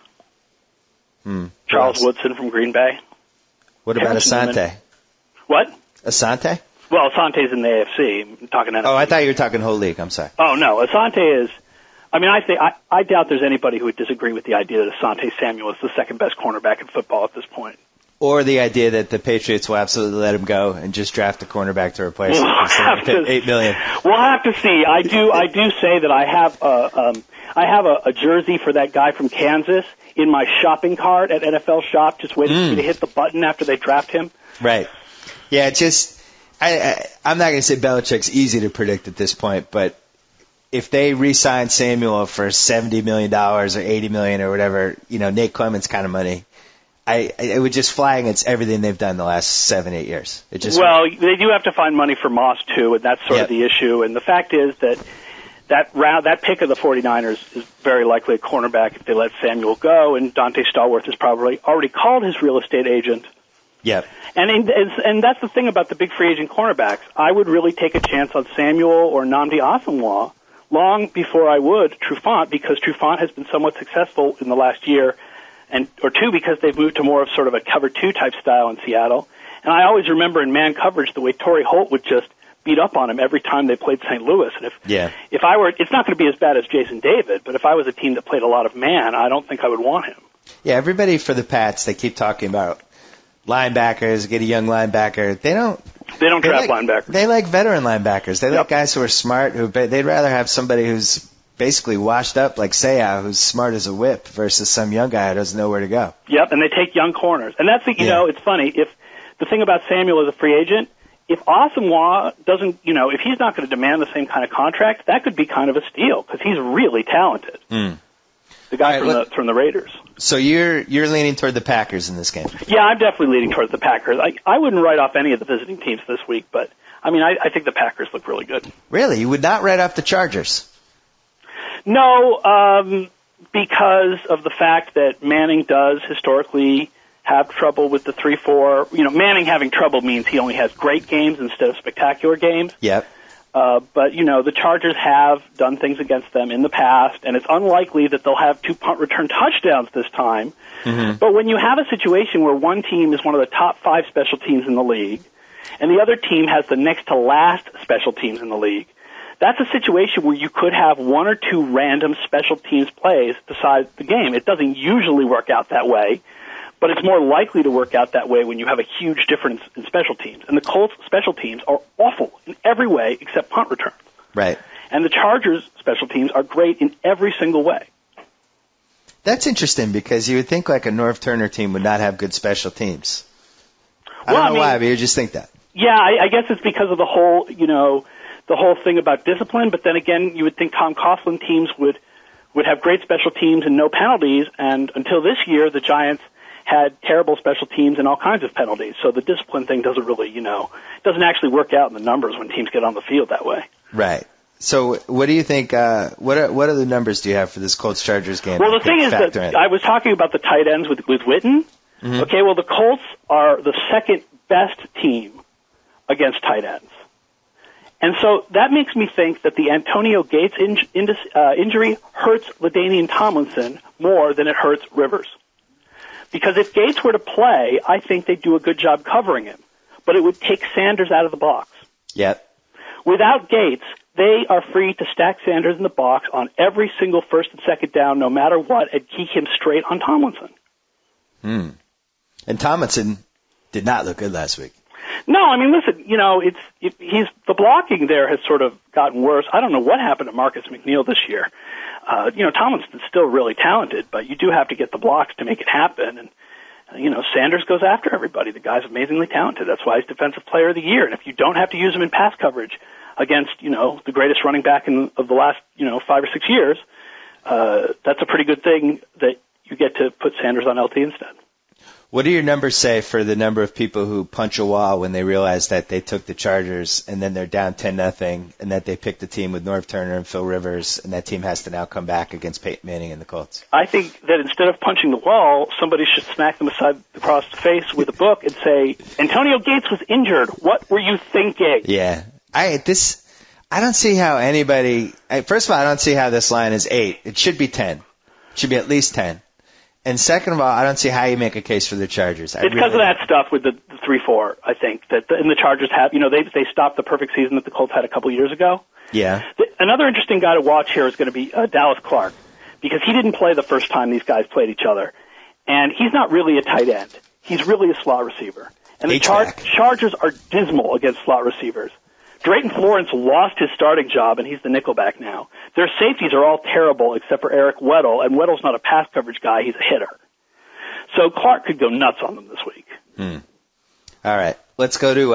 Charles Woodson from Green Bay. What about Asante? What? Asante? Well, Asante's in the AFC. I'm talking NFC. Oh, I thought you were talking whole league. I'm sorry. Oh, no. Asante is... I doubt there's anybody who would disagree with the idea that Asante Samuel is the second best cornerback in football at this point. Or the idea that the Patriots will absolutely let him go and just draft a cornerback to replace him instead of pay $8 million. We'll have to see. I do say that I have a jersey for that guy from Kansas in my shopping cart at NFL Shop, just waiting for me to hit the button after they draft him. Right. Yeah, I'm not going to say Belichick's easy to predict at this point, but if they re-sign Samuel for $70 million or $80 million or whatever, Nate Clements kind of money, it would just fly against everything they've done the last 7-8 years. They do have to find money for Moss too, and that's sort of the issue. And the fact is that pick of the 49ers is very likely a cornerback if they let Samuel go, and Dante Stallworth has probably already called his real estate agent. Yeah. And that's the thing about the big free agent cornerbacks. I would really take a chance on Samuel or Nnamdi Asomugha long before I would Trufant, because Trufant has been somewhat successful in the last year or two because they've moved to more of sort of a cover 2 type style in Seattle. And I always remember in man coverage the way Torrey Holt would just beat up on him every time they played St. Louis. And if I were, it's not going to be as bad as Jason David, but if I was a team that played a lot of man, I don't think I would want him. Yeah, everybody for the Pats, they keep talking about linebackers, get a young linebacker. They don't draft linebackers. They like veteran linebackers. They like guys who are smart. They'd rather have somebody who's basically washed up like Seiya, who's smart as a whip, versus some young guy who doesn't know where to go. Yep, and they take young corners. And that's it's funny. If the thing about Samuel as a free agent, if Asomugha doesn't, if he's not going to demand the same kind of contract, that could be kind of a steal because he's really talented. The guy from the Raiders. So you're leaning toward the Packers in this game? Yeah, I'm definitely leaning towards the Packers. I wouldn't write off any of the visiting teams this week, but I think the Packers look really good. Really? You would not write off the Chargers? No, because of the fact that Manning does historically have trouble with the 3-4. Manning having trouble means he only has great games instead of spectacular games. Yep. But, the Chargers have done things against them in the past, and it's unlikely that they'll have 2 punt return touchdowns this time. But when you have a situation where one team is one of the top 5 special teams in the league, and the other team has the next to last special teams in the league, that's a situation where you could have 1 or 2 random special teams plays decide the game. It doesn't usually work out that way, but it's more likely to work out that way when you have a huge difference in special teams. And the Colts' special teams are awful in every way except punt returns. Right. And the Chargers' special teams are great in every single way. That's interesting because you would think like a Norv Turner team would not have good special teams. I don't know why, but you just think that. Yeah, I guess it's because of the whole thing about discipline, but then again, you would think Tom Coughlin teams would have great special teams and no penalties, and until this year, the Giants had terrible special teams and all kinds of penalties. So the discipline thing doesn't really, doesn't actually work out in the numbers when teams get on the field that way. Right. So what do you think, what other numbers do you have for this Colts-Chargers game? Well, the thing is that I was talking about the tight ends with Witten. Okay, well, the Colts are the second best team against tight ends. And so that makes me think that the Antonio Gates injury hurts LaDainian Tomlinson more than it hurts Rivers. Because if Gates were to play, I think they'd do a good job covering him. But it would take Sanders out of the box. Yep. Without Gates, they are free to stack Sanders in the box on every single first and second down, no matter what, and keep him straight on Tomlinson. And Tomlinson did not look good last week. No, I mean, listen, he's the blocking there has sort of gotten worse. I don't know what happened to Marcus McNeil this year. Tomlinson's still really talented, but you do have to get the blocks to make it happen. And, Sanders goes after everybody. The guy's amazingly talented. That's why he's Defensive Player of the Year. And if you don't have to use him in pass coverage against, the greatest running back of the last, 5 or 6 years, that's a pretty good thing that you get to put Sanders on LT instead. What do your numbers say for the number of people who punch a wall when they realize that they took the Chargers and then they're down 10-0 and that they picked a team with Norv Turner and Phil Rivers and that team has to now come back against Peyton Manning and the Colts? I think that instead of punching the wall, somebody should smack them across the face with a book and say, Antonio Gates was injured. What were you thinking? Yeah. I don't see how anybody – first of all, I don't see how this line is 8. It should be 10. It should be at least 10. And second of all, I don't see how you make a case for the Chargers. It's because of that stuff with the 3-4, I think. And the Chargers have, they stopped the perfect season that the Colts had a couple years ago. Yeah. Another interesting guy to watch here is going to be Dallas Clark, because he didn't play the first time these guys played each other. And he's not really a tight end. He's really a slot receiver. And the Chargers are dismal against slot receivers. Drayton Florence lost his starting job, and he's the nickelback now. Their safeties are all terrible except for Eric Weddle, and Weddle's not a pass coverage guy. He's a hitter. So Clark could go nuts on them this week. All right. Let's go to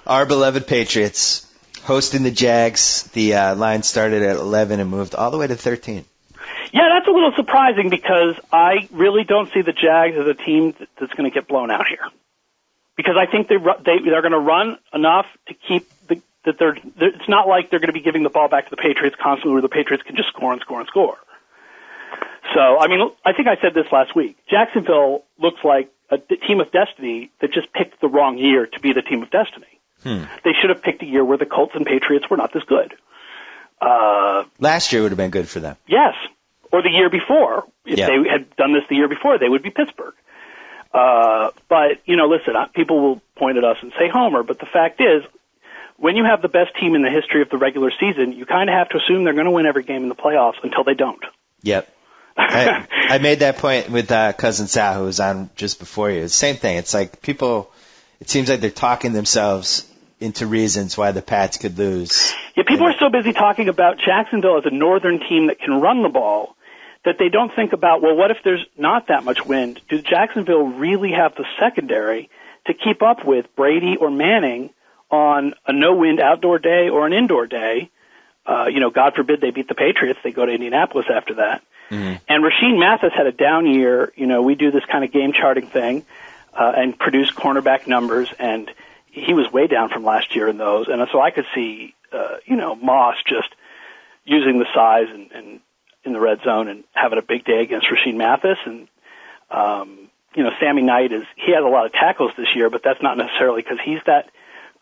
our beloved Patriots hosting the Jags. The line started at 11 and moved all the way to 13. Yeah, that's a little surprising because I really don't see the Jags as a team that's going to get blown out here. Because I think they're going to run enough to keep it's not like they're going to be giving the ball back to the Patriots constantly where the Patriots can just score and score and score. So, I think I said this last week. Jacksonville looks like a team of destiny that just picked the wrong year to be the team of destiny. They should have picked a year where the Colts and Patriots were not this good. Last year would have been good for them. Yes. Or the year before. If they had done this the year before, they would be Pittsburgh. But, listen, people will point at us and say Homer, but the fact is, when you have the best team in the history of the regular season, you kind of have to assume they're going to win every game in the playoffs until they don't. Yep. I made that point with Cousin Sal, who was on just before you. Same thing. It's like people, it seems like they're talking themselves into reasons why the Pats could lose. Yeah, people are so busy talking about Jacksonville as a northern team that can run the ball that they don't think about, well, what if there's not that much wind? Does Jacksonville really have the secondary to keep up with Brady or Manning on a no-wind outdoor day or an indoor day? God forbid they beat the Patriots. They go to Indianapolis after that. Mm-hmm. And Rasheed Mathis had a down year. We do this kind of game charting thing and produce cornerback numbers, and he was way down from last year in those. And so I could see, Moss just using the size and in the red zone and having a big day against Rasheed Mathis. And, Sammy Knight he has a lot of tackles this year, but that's not necessarily because he's that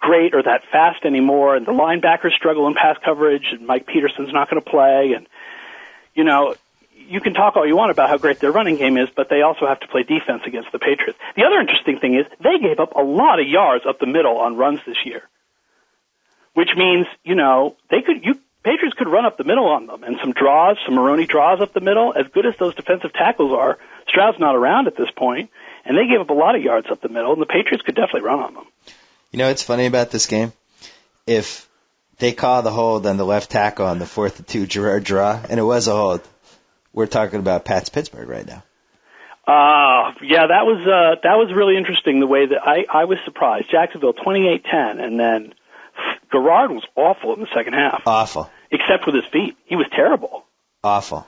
great or that fast anymore. And the linebackers struggle in pass coverage, and Mike Peterson's not going to play. And, you can talk all you want about how great their running game is, but they also have to play defense against the Patriots. The other interesting thing is they gave up a lot of yards up the middle on runs this year, which means, Patriots could run up the middle on them, and some Maroney draws up the middle. As good as those defensive tackles are, Stroud's not around at this point, and they gave up a lot of yards up the middle, and the Patriots could definitely run on them. What's funny about this game? If they call the hold on the left tackle on the 4th and 2 Gerard draw, and it was a hold, we're talking about Pats Pittsburgh right now. Yeah, that was really interesting the way that I was surprised. Jacksonville 28-10, and then Gerard was awful in the second half. Awful. Except with his feet. He was terrible. Awful.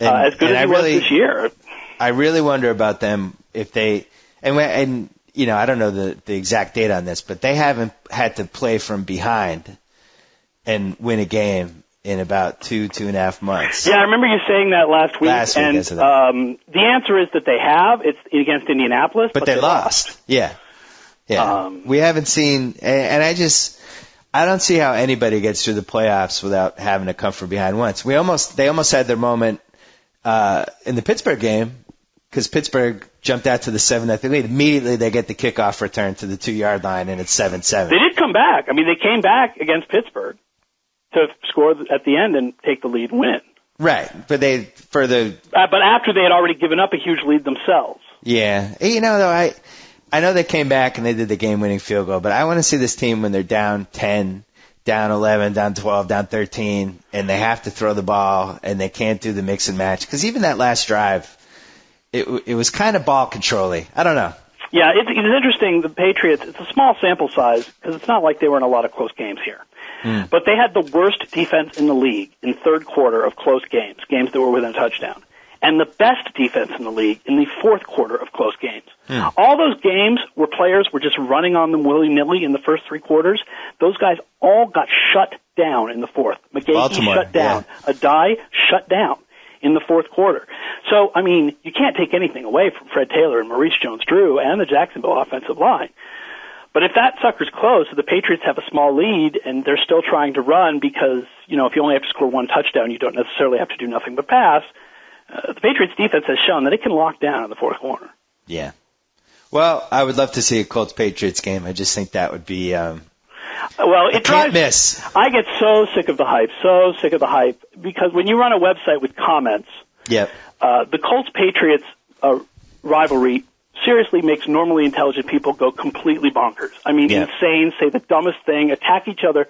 As good as he was this year. I really wonder about them if they and I don't know the exact date on this, but they haven't had to play from behind and win a game in about 2.5 months. Yeah, I remember you saying that last week. And the answer is that they have. It's against Indianapolis. But they lost. Yeah. We haven't seen, and I don't see how anybody gets through the playoffs without having to come from behind once. They almost had their moment in the Pittsburgh game because Pittsburgh jumped out to the 7-0 lead. Immediately they get the kickoff return to the 2-yard line, and it's 7-7. They did come back. I mean, they came back against Pittsburgh to score at the end and take the lead and win. Right, but but after they had already given up a huge lead themselves. Yeah, though I know they came back and they did the game-winning field goal, but I want to see this team when they're down 10, down 11, down 12, down 13, and they have to throw the ball and they can't do the mix and match. Because even that last drive, it was kind of ball control-y. I don't know. Yeah, it's interesting. The Patriots, it's a small sample size because it's not like they were in a lot of close games here. But they had the worst defense in the league in third quarter of close games that were within a touchdown, and the best defense in the league in the fourth quarter of close games. All those games where players were just running on them willy-nilly in the first three quarters, those guys all got shut down in the fourth. McGahee shut down. Yeah. Adai shut down in the fourth quarter. So, I mean, you can't take anything away from Fred Taylor and Maurice Jones-Drew and the Jacksonville offensive line. But if that sucker's close, the Patriots have a small lead, and they're still trying to run because, if you only have to score one touchdown, you don't necessarily have to do nothing but pass. The Patriots defense has shown that it can lock down in the fourth quarter. Yeah. Well, I would love to see a Colts-Patriots game. I just think that would be can't miss. I get so sick of the hype, because when you run a website with comments, the Colts-Patriots rivalry seriously makes normally intelligent people go completely bonkers. I mean, insane, say the dumbest thing, attack each other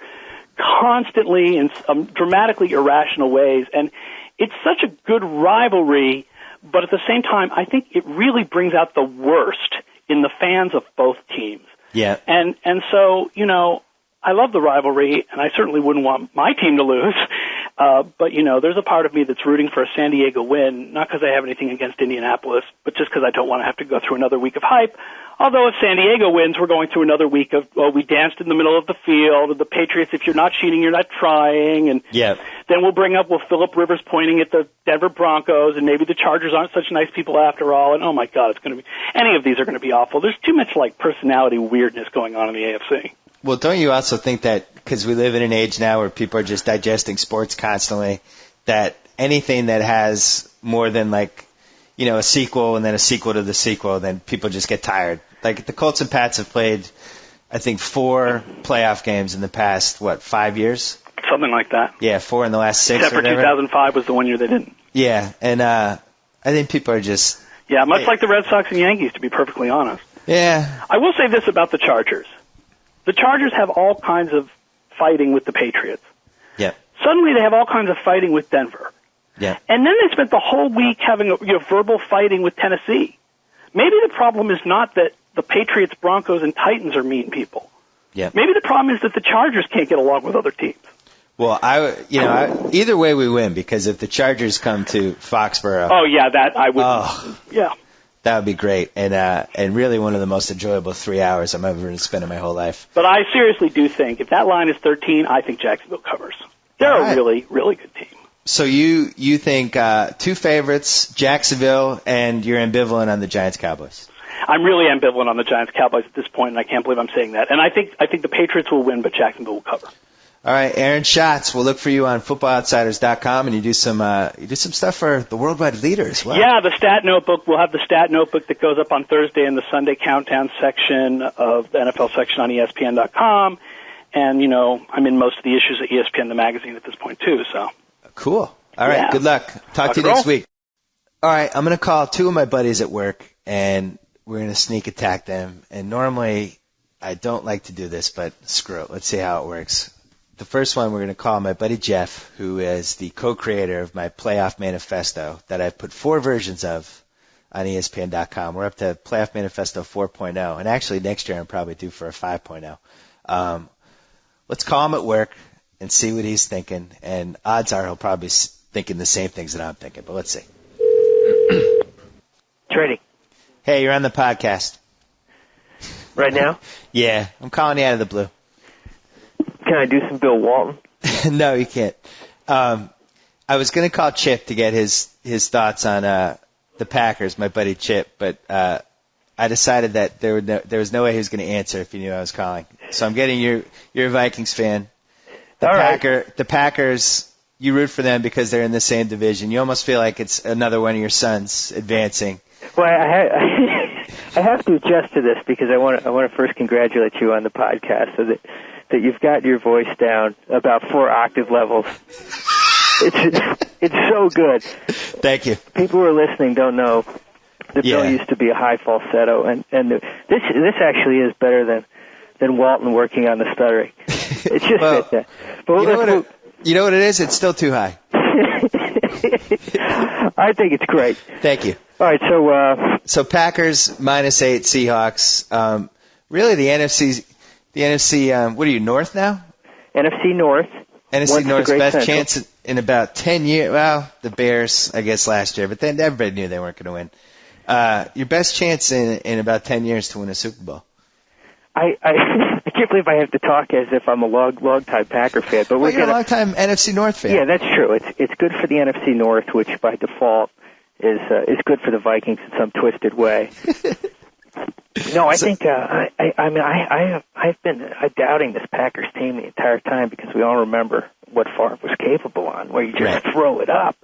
constantly in dramatically irrational ways. And it's such a good rivalry, but at the same time, I think it really brings out the worst in the fans of both teams. Yeah. And so, I love the rivalry, and I certainly wouldn't want my team to lose. But, there's a part of me that's rooting for a San Diego win, not because I have anything against Indianapolis, but just because I don't want to have to go through another week of hype. Although if San Diego wins, we're going through another week of, we danced in the middle of the field, the Patriots, if you're not cheating, you're not trying. And then we'll bring up, Phillip Rivers pointing at the Denver Broncos, and maybe the Chargers aren't such nice people after all. And, oh, my God, any of these are going to be awful. There's too much, personality weirdness going on in the AFC. Well, don't you also think that because we live in an age now where people are just digesting sports constantly, that anything that has more than a sequel and then a sequel to the sequel, then people just get tired. Like the Colts and Pats have played, I think, 4 playoff games in the past, 5 years? Something like that. Yeah, 4 in the last 6 Except for 2005 was the one year they didn't. Yeah, and I think people are just... Yeah, much like the Red Sox and Yankees, to be perfectly honest. Yeah. I will say this about the Chargers. The Chargers have all kinds of fighting with the Patriots. Yeah. Suddenly they have all kinds of fighting with Denver. Yeah. And then they spent the whole week having verbal fighting with Tennessee. Maybe the problem is not that the Patriots, Broncos, and Titans are mean people. Yeah. Maybe the problem is that the Chargers can't get along with other teams. Well, either way we win, because if the Chargers come to Foxborough... Oh, yeah, that I would... Yeah. That would be great, and really one of the most enjoyable 3 hours I'm ever going to spend in my whole life. But I seriously do think if that line is 13, I think Jacksonville covers. They're a really, really good team. So you think 2 favorites, Jacksonville, and you're ambivalent on the Giants-Cowboys? I'm really ambivalent on the Giants-Cowboys at this point, and I can't believe I'm saying that. And I think the Patriots will win, but Jacksonville will cover. All right, Aaron Schatz, we'll look for you on FootballOutsiders.com, and you do some stuff for the worldwide leader as well. Yeah, the Stat Notebook. We'll have the Stat Notebook that goes up on Thursday in the Sunday Countdown section of the NFL section on ESPN.com. And, I'm in most of the issues at ESPN, the magazine, at this point, too. So cool. All right, Good luck. Talk to you next week. All right, I'm going to call 2 of my buddies at work, and we're going to sneak attack them. And normally I don't like to do this, but screw it. Let's see how it works. The first one we're going to call my buddy Jeff, who is the co-creator of my playoff manifesto that I've put 4 versions of on ESPN.com. We're up to Playoff Manifesto 4.0, and actually next year I'm probably due for a 5.0. Let's call him at work and see what he's thinking, and odds are he'll probably be thinking the same things that I'm thinking, but let's see. Ready. Hey, you're on the podcast. Right now? Yeah, I'm calling you out of the blue. Can I do some Bill Walton? No, you can't. I was going to call Chip to get his thoughts on the Packers, my buddy Chip, but I I decided that there was no way he was going to answer if he knew I was calling. So I'm getting you're a Vikings fan. The Packers, you root for them because they're in the same division. You almost feel like it's another one of your sons advancing. Well, I have to adjust to this because I want to first congratulate you on the podcast so that you've got your voice down about 4 octave levels. It's so good. Thank you. People who are listening don't know that Bill used to be a high falsetto, and this actually is better than Walton working on the stuttering. It's just that. But you know what it is? It's still too high. I think it's great. Thank you. All right, so Packers -8, Seahawks. Really, the NFC. What are you, North now? NFC North. NFC North's best Central. chance in about 10 years. Well, the Bears, I guess, last year, but then everybody knew they weren't going to win. Your best chance in about 10 years to win a Super Bowl. I can't believe I have to talk as if I'm a long-time Packer fan. But you're a long-time NFC North fan. Yeah, that's true. It's good for the NFC North, which by default is good for the Vikings in some twisted way. No, I think I've been doubting this Packers team the entire time because we all remember what Favre was capable on, where you just throw it up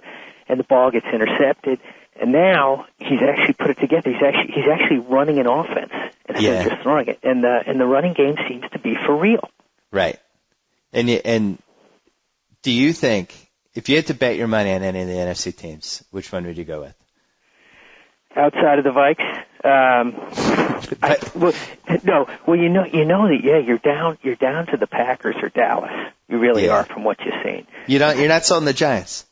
and the ball gets intercepted. And now he's actually put it together. He's actually running an offense instead of just throwing it. And the running game seems to be for real. Right. And do you think if you had to bet your money on any of the NFC teams, which one would you go with? Outside of the Vikes? You know that you're down to the Packers or Dallas. You really are from what you're seeing. You're not sold on the Giants.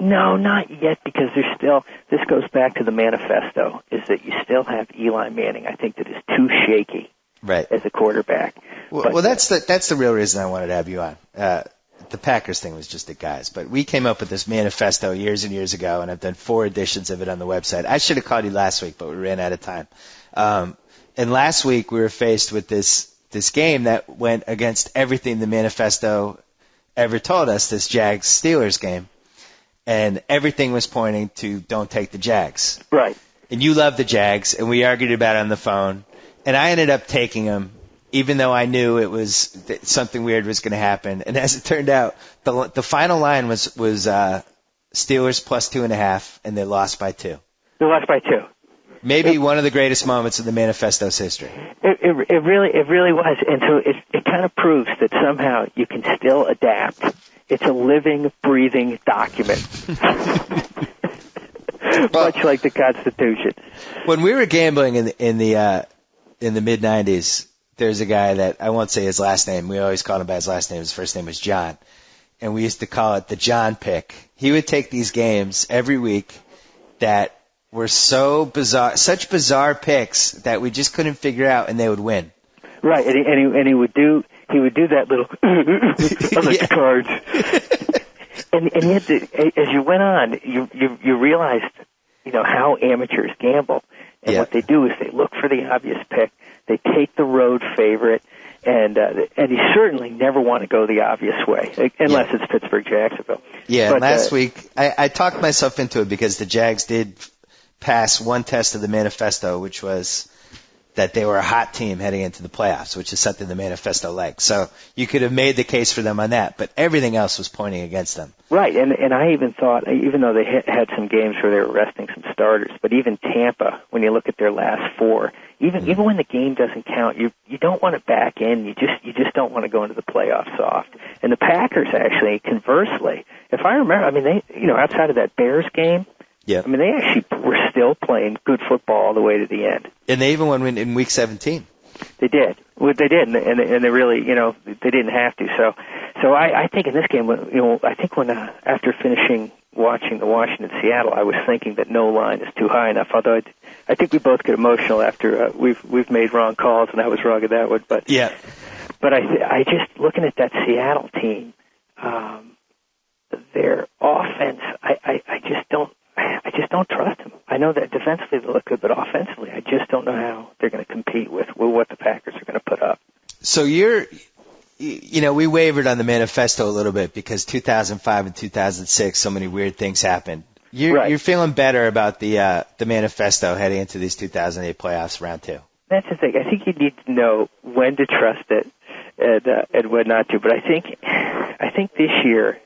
No, not yet, because there's still, this goes back to the manifesto, is that you still have Eli Manning, I think, that is too shaky as a quarterback. Well, that's the real reason I wanted to have you on. The Packers thing was just a guise, but we came up with this manifesto years and years ago, and I've done 4 editions of it on the website. I should have called you last week, but we ran out of time. And last week we were faced with this game that went against everything the manifesto ever told us, this Jags-Steelers game. And everything was pointing to don't take the Jags. Right. And you love the Jags, and we argued about it on the phone. And I ended up taking them, even though I knew it was something weird was going to happen. And as it turned out, the final line was Steelers +2.5, and they lost by 2. They lost by 2. Maybe one of the greatest moments of the manifesto's history. It really was. And so it kind of proves that somehow you can still adapt. It's a living, breathing document. Much like the Constitution. When we were gambling in the mid-'90s, there's a guy that I won't say his last name. We always called him by his last name. His first name was John. And we used to call it the John pick. He would take these games every week that were so bizarre, such bizarre picks that we just couldn't figure out, and they would win. Right, and he would do that little on the cards. And yet, as you went on, you realized, how amateurs gamble. And what they do is they look for the obvious pick. They take the road favorite, and you certainly never want to go the obvious way, unless it's Pittsburgh-Jacksonville. Yeah, but, last week I talked myself into it because the Jags did pass one test of the manifesto, which was that they were a hot team heading into the playoffs, which is something the manifesto liked. So you could have made the case for them on that, but everything else was pointing against them. Right, and I even thought, even though they had some games where they were resting some starters, but even Tampa, when you look at their last 4, even when the game doesn't count, you don't want to back in. You just don't want to go into the playoffs soft. And the Packers actually, conversely, if I remember, they outside of that Bears game. Yeah. They actually were still playing good football all the way to the end. And they even won in Week 17. They did. Well, they did, and they really, they didn't have to. So I think in this game, I think when after finishing watching the Washington-Seattle, I was thinking that no line is too high enough. Although I think we both get emotional after we've made wrong calls, and I was wrong at that one. But yeah. But I just looking at that Seattle team, their offense, I just don't trust them. I know that defensively they look good, but offensively, I just don't know how they're going to compete with what the Packers are going to put up. So we wavered on the manifesto a little bit because 2005 and 2006, so many weird things happened. You're feeling better about the manifesto heading into these 2008 playoffs round 2. That's the thing. I think you need to know when to trust it and when not to. But I think this year,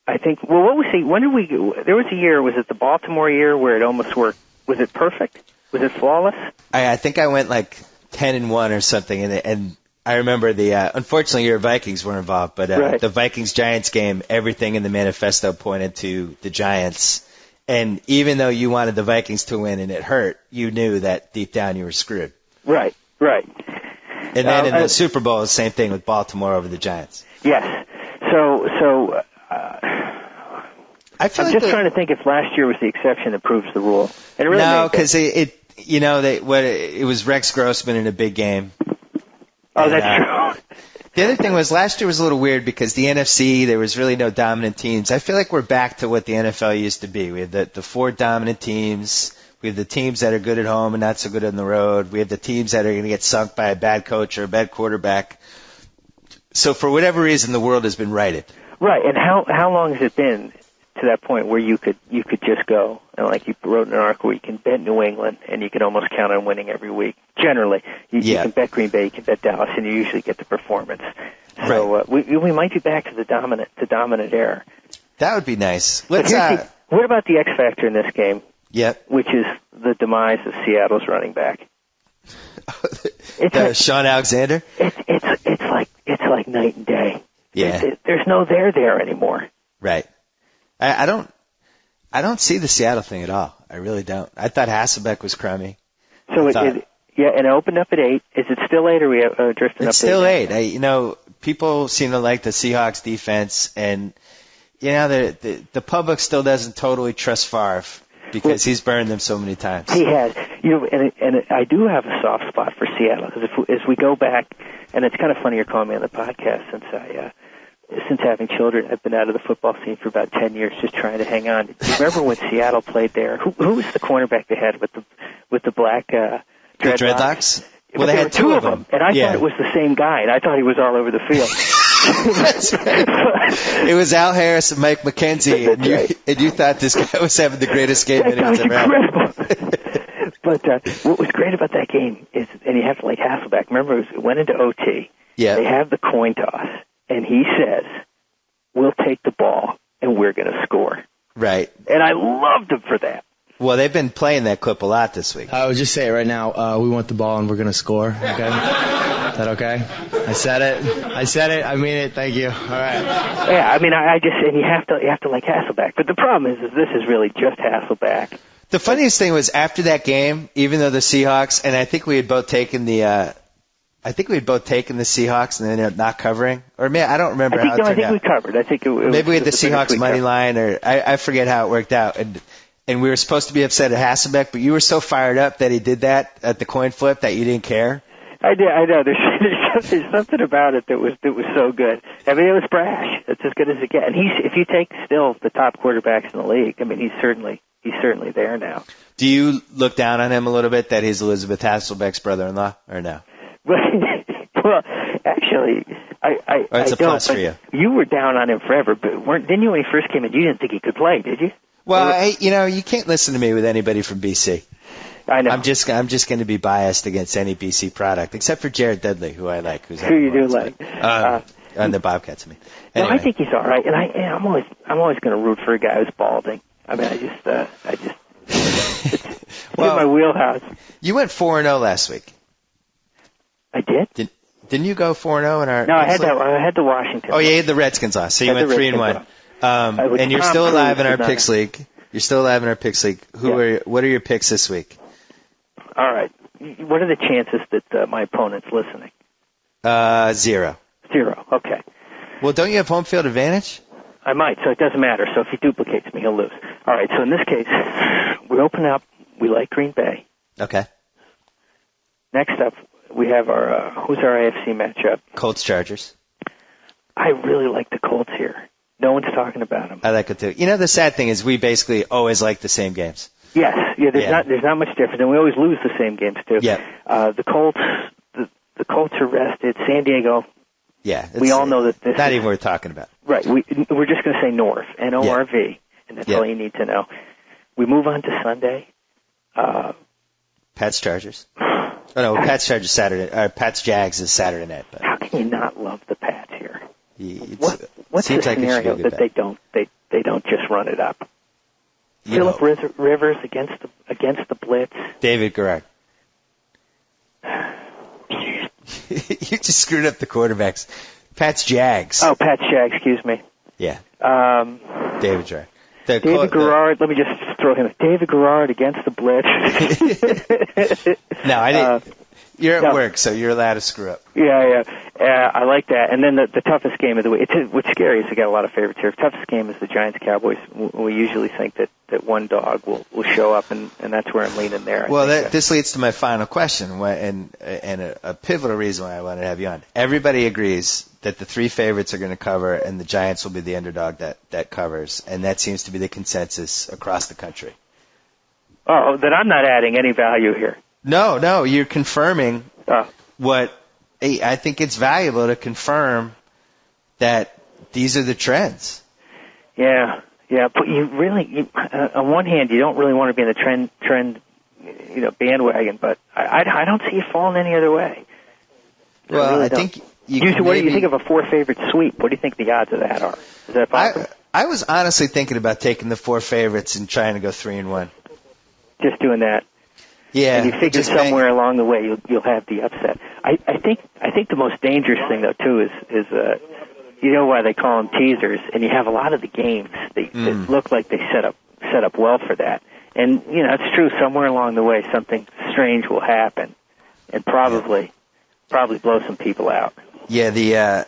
what was he? When did we? There was a year. Was it the Baltimore year where it almost worked? Was it perfect? Was it flawless? I think I went like 10-1 or something, and I remember unfortunately your Vikings weren't involved, but the Vikings-Giants game, everything in the manifesto pointed to the Giants. And even though you wanted the Vikings to win and it hurt, you knew that deep down you were screwed. Right. And then in the Super Bowl, the same thing with Baltimore over the Giants. Yes. So I'm just trying to think if last year was the exception that proves the rule. And it really no, because it was Rex Grossman in a big game. Oh, that's true. The other thing was last year was a little weird because the NFC, there was really no dominant teams. I feel like we're back to what the NFL used to be. We have the 4 dominant teams. We have the teams that are good at home and not so good on the road. We have the teams that are going to get sunk by a bad coach or a bad quarterback. So for whatever reason, the world has been righted. Right, and how long has it been to that point where you could just go, and like you wrote in an article, you can bet New England and you can almost count on winning every week. Generally, you can bet Green Bay, you can bet Dallas, and you usually get the performance. So we might be back to the dominant era. That would be nice. What about the X factor in this game? Yep. Which is the demise of Seattle's running back. Sean Alexander. It's like night and day. Yeah. There's no there anymore. Right. I don't see the Seattle thing at all. I really don't. I thought Hasselbeck was crummy. So and it opened up at 8. Is it still 8 or we drifting up? It's still 8. People seem to like the Seahawks defense, and the public still doesn't totally trust Favre because he's burned them so many times. He has. And I do have a soft spot for Seattle because as we go back, and it's kind of funny you're calling me on the podcast since having children, I've been out of the football scene for about 10 years, just trying to hang on. Do you remember when Seattle played there? Who was the cornerback they had with the black dreadlocks? Well, they had 2 of them, and I thought it was the same guy, and I thought he was all over the field. That's right. It was Al Harris and Mike McKenzie, and you thought this guy was having the greatest game anyone's ever had. But what was great about that game is, and you have to like Hasselbeck. Remember, it went into OT. Yeah. They have the coin toss. And he says, we'll take the ball, and we're going to score. Right. And I loved him for that. Well, they've been playing that clip a lot this week. I would just say it right now, we want the ball, and we're going to score. Okay? Is that okay? I said it. I mean it. Thank you. All right. Yeah, I mean, and you have to like Hasselbeck. But the problem is this is really just Hasselbeck. The funniest thing was after that game, even though the Seahawks, and I think we had both taken the Seahawks and they ended up not covering. Or I don't remember how it turned out. I think we covered. I think maybe we had the Seahawks money line, or I forget how it worked out. And we were supposed to be upset at Hasselbeck, but you were so fired up that he did that at the coin flip that you didn't care. I know. There's something about it that was so good. I mean, it was brash. It's as good as it gets. And if you take still the top quarterbacks in the league, I mean, he's certainly there now. Do you look down on him a little bit that he's Elizabeth Hasselbeck's brother-in-law, or no? Well, actually, I it's a don't. plus for you. You were down on him forever, but didn't you when he first came in? You didn't think he could play, did you? Well, you can't listen to me with anybody from BC. I know. I'm just going to be biased against any BC product, except for Jared Dudley, who I like. Who you do like? And the Bobcats, I mean. Anyway. No, I think he's all right, and I'm always going to root for a guy who's balding. I mean, I just it's in my wheelhouse. You went 4-0 last week. I did. Didn't you go 4-0 in our? No, I had the Washington. Oh, yeah, you had the Redskins loss, so you went 3-1. And you're still alive in our picks league. You're still alive in our picks league. What are your picks this week? All right. What are the chances that my opponent's listening? 0. 0. Okay. Well, don't you have home field advantage? I might, so it doesn't matter. So if he duplicates me, he'll lose. All right. So in this case, we open up. We like Green Bay. Okay. Next up, we have who's our AFC matchup? Colts Chargers. I really like the Colts here. No one's talking about them. I like it too. You know, the sad thing is we basically always like the same games. Yes. Yeah. There's not much difference, and we always lose the same games too. Yeah. The Colts are rested. San Diego. Yeah. We all know that this not even worth talking about. Right. We're just going to say North, Norv, and that's all you need to know. We move on to Sunday. Pats Chargers. Oh no, Pats Chargers Saturday. Pats Jags is Saturday night. But how can you not love the Pats here? What's seems the like it should be scenario a good that they don't just run it up? Philip Rivers against the blitz. David Garrard. You just screwed up the quarterbacks. Pats Jags. Oh, Pats Jags. Excuse me. Yeah. David Garrard. David Garrard. Let me just throw him. David Garrard against the blitz. No, I didn't. You're at work, so you're allowed to screw up. Yeah. I like that. And then the toughest game of the week. What's scary is they got a lot of favorites here. Toughest game is the Giants-Cowboys. We usually think that one dog will show up, and that's where I'm leaning there. Well, this leads to my final question, and a pivotal reason why I wanted to have you on. Everybody agrees that the three favorites are going to cover, and the Giants will be the underdog that covers, and that seems to be the consensus across the country. Oh, then I'm not adding any value here. No, you're confirming what I think it's valuable to confirm that these are the trends. Yeah, but you really, on one hand, you don't really want to be in the trend, bandwagon, but I don't see you falling any other way. Well, really I think what do you think of a four favorite sweep? What do you think the odds of that are? Is that possible? I was honestly thinking about taking the four favorites and trying to go 3-1. Just doing that. Yeah, and you figure somewhere along the way you'll have the upset. I think the most dangerous thing though too is you know why they call them teasers, and you have a lot of the games that look like they set up well for that. And it's true. Somewhere along the way, something strange will happen, and probably blow some people out. Yeah,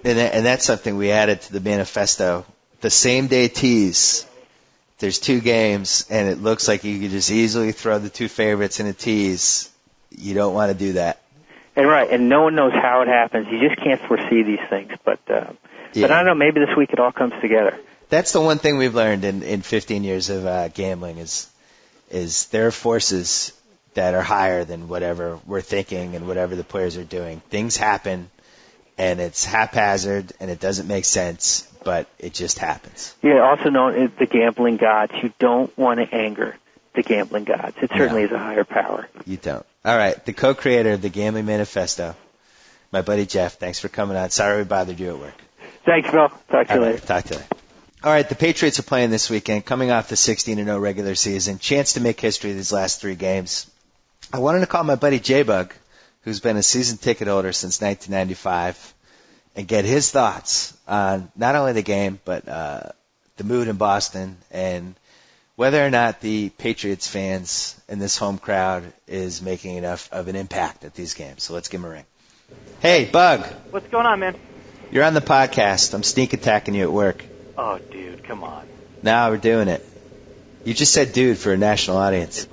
and that's something we added to the manifesto. The same day tease. There's two games, and it looks like you could just easily throw the two favorites in a tease. You don't want to do that. And no one knows how it happens. You just can't foresee these things. But I don't know, maybe this week it all comes together. That's the one thing we've learned in 15 years of gambling is there are forces that are higher than whatever we're thinking and whatever the players are doing. Things happen, and it's haphazard, and it doesn't make sense. But it just happens. Yeah, also known as the gambling gods. You don't want to anger the gambling gods. It certainly is a higher power. You don't. All right, the co-creator of the Gambling Manifesto, my buddy Jeff, thanks for coming on. Sorry we bothered you at work. Thanks, Bill. Talk to you later. Talk to you later. All right, the Patriots are playing this weekend, coming off the 16-0 regular season. Chance to make history these last three games. I wanted to call my buddy J-Bug, who's been a season ticket holder since 1995, and get his thoughts on not only the game, but the mood in Boston and whether or not the Patriots fans and this home crowd is making enough of an impact at these games. So let's give him a ring. Hey, Bug. What's going on, man? You're on the podcast. I'm sneak attacking you at work. Oh, dude, come on. Now we're doing it. You just said dude for a national audience.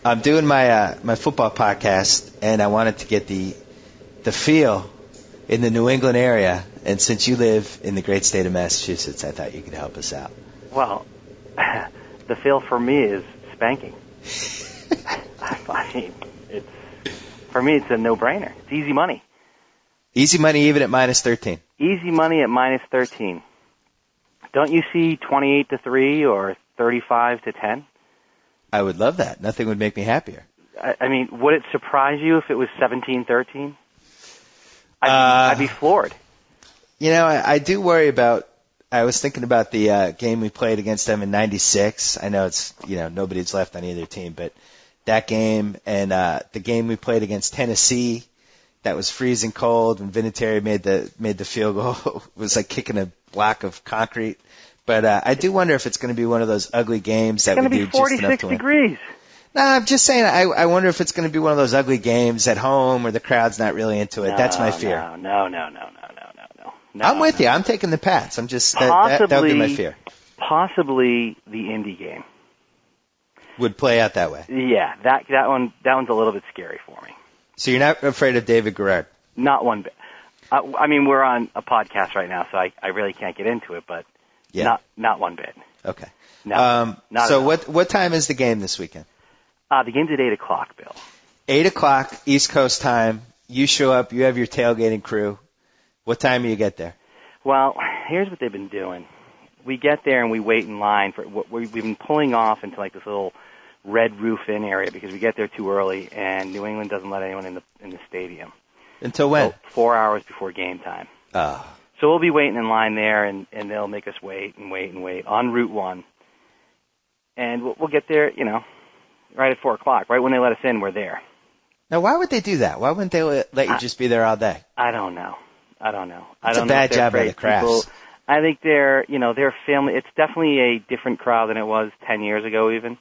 I'm doing my football podcast, and I wanted to get the feel in the New England area, and since you live in the great state of Massachusetts, I thought you could help us out. Well, the feel for me is spanking. I mean, for me, it's a no-brainer. It's easy money. Easy money even at minus 13. Easy money at minus 13. Don't you see 28-3 or 35-10? I would love that. Nothing would make me happier. I mean, would it surprise you if it was 17-13? I'd be floored. I do worry about. I was thinking about the game we played against them in '96. I know it's nobody's left on either team, but that game and the game we played against Tennessee, that was freezing cold when Vinatieri made the field goal. It was like kicking a block of concrete. But I do wonder if it's going to be one of those ugly games that we do just enough to win. It's going to be 46 degrees. No, I'm just saying, I wonder if it's going to be one of those ugly games at home where the crowd's not really into it. No, that's my fear. No. I'm with you. I'm taking the Pats. I'm just, that would be my fear. Possibly the Indy game. Would play out that way. Yeah, that one's a little bit scary for me. So you're not afraid of David Garrard? Not one bit. I mean, we're on a podcast right now, so I really can't get into it, but not one bit. Okay. No, so what time is the game this weekend? The game's at 8 o'clock, Bill. 8 o'clock East Coast time. You show up. You have your tailgating crew. What time do you get there? Well, here's what they've been doing. we get there and we wait in line for what we've been pulling off into like this little red roof in area because we get there too early, and New England doesn't let anyone in the stadium. Until when? So 4 hours before game time. Oh. So we'll be waiting in line there, and they'll make us wait and wait and wait on Route 1. And we'll get there, right at 4 o'clock. Right when they let us in, we're there. Now, why would they do that? Why wouldn't they let you just be there all day? I don't know. It's a bad job by the Crafts. I think they're family. It's definitely a different crowd than it was 10 years ago even.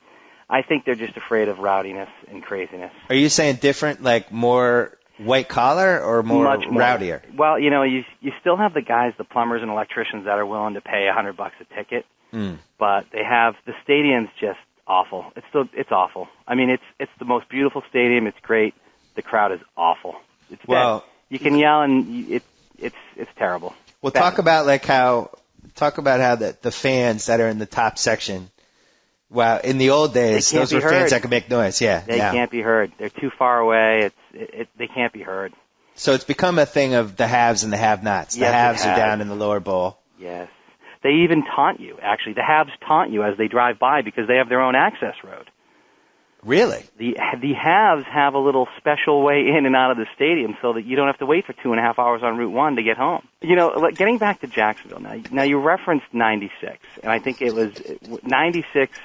I think they're just afraid of rowdiness and craziness. Are you saying different, like more white collar or more rowdier? Well, you still have the guys, the plumbers and electricians that are willing to pay $100 a ticket, but they have the stadium's just awful. It's awful. I mean, it's the most beautiful stadium. It's great. The crowd is awful. It's bad. You can yell and it's terrible. Well, talk about how the fans that are in the top section. Wow, in the old days, those were fans that could make noise. Yeah, they can't be heard. They're too far away. They can't be heard. So it's become a thing of the haves and the have-nots. The haves are down in the lower bowl. Yes, they even taunt you. Actually, the haves taunt you as they drive by because they have their own access road. Really? The haves have a little special way in and out of the stadium so that you don't have to wait for 2.5 hours on Route 1 to get home. Getting back to Jacksonville now you referenced 96, and I think it was 96.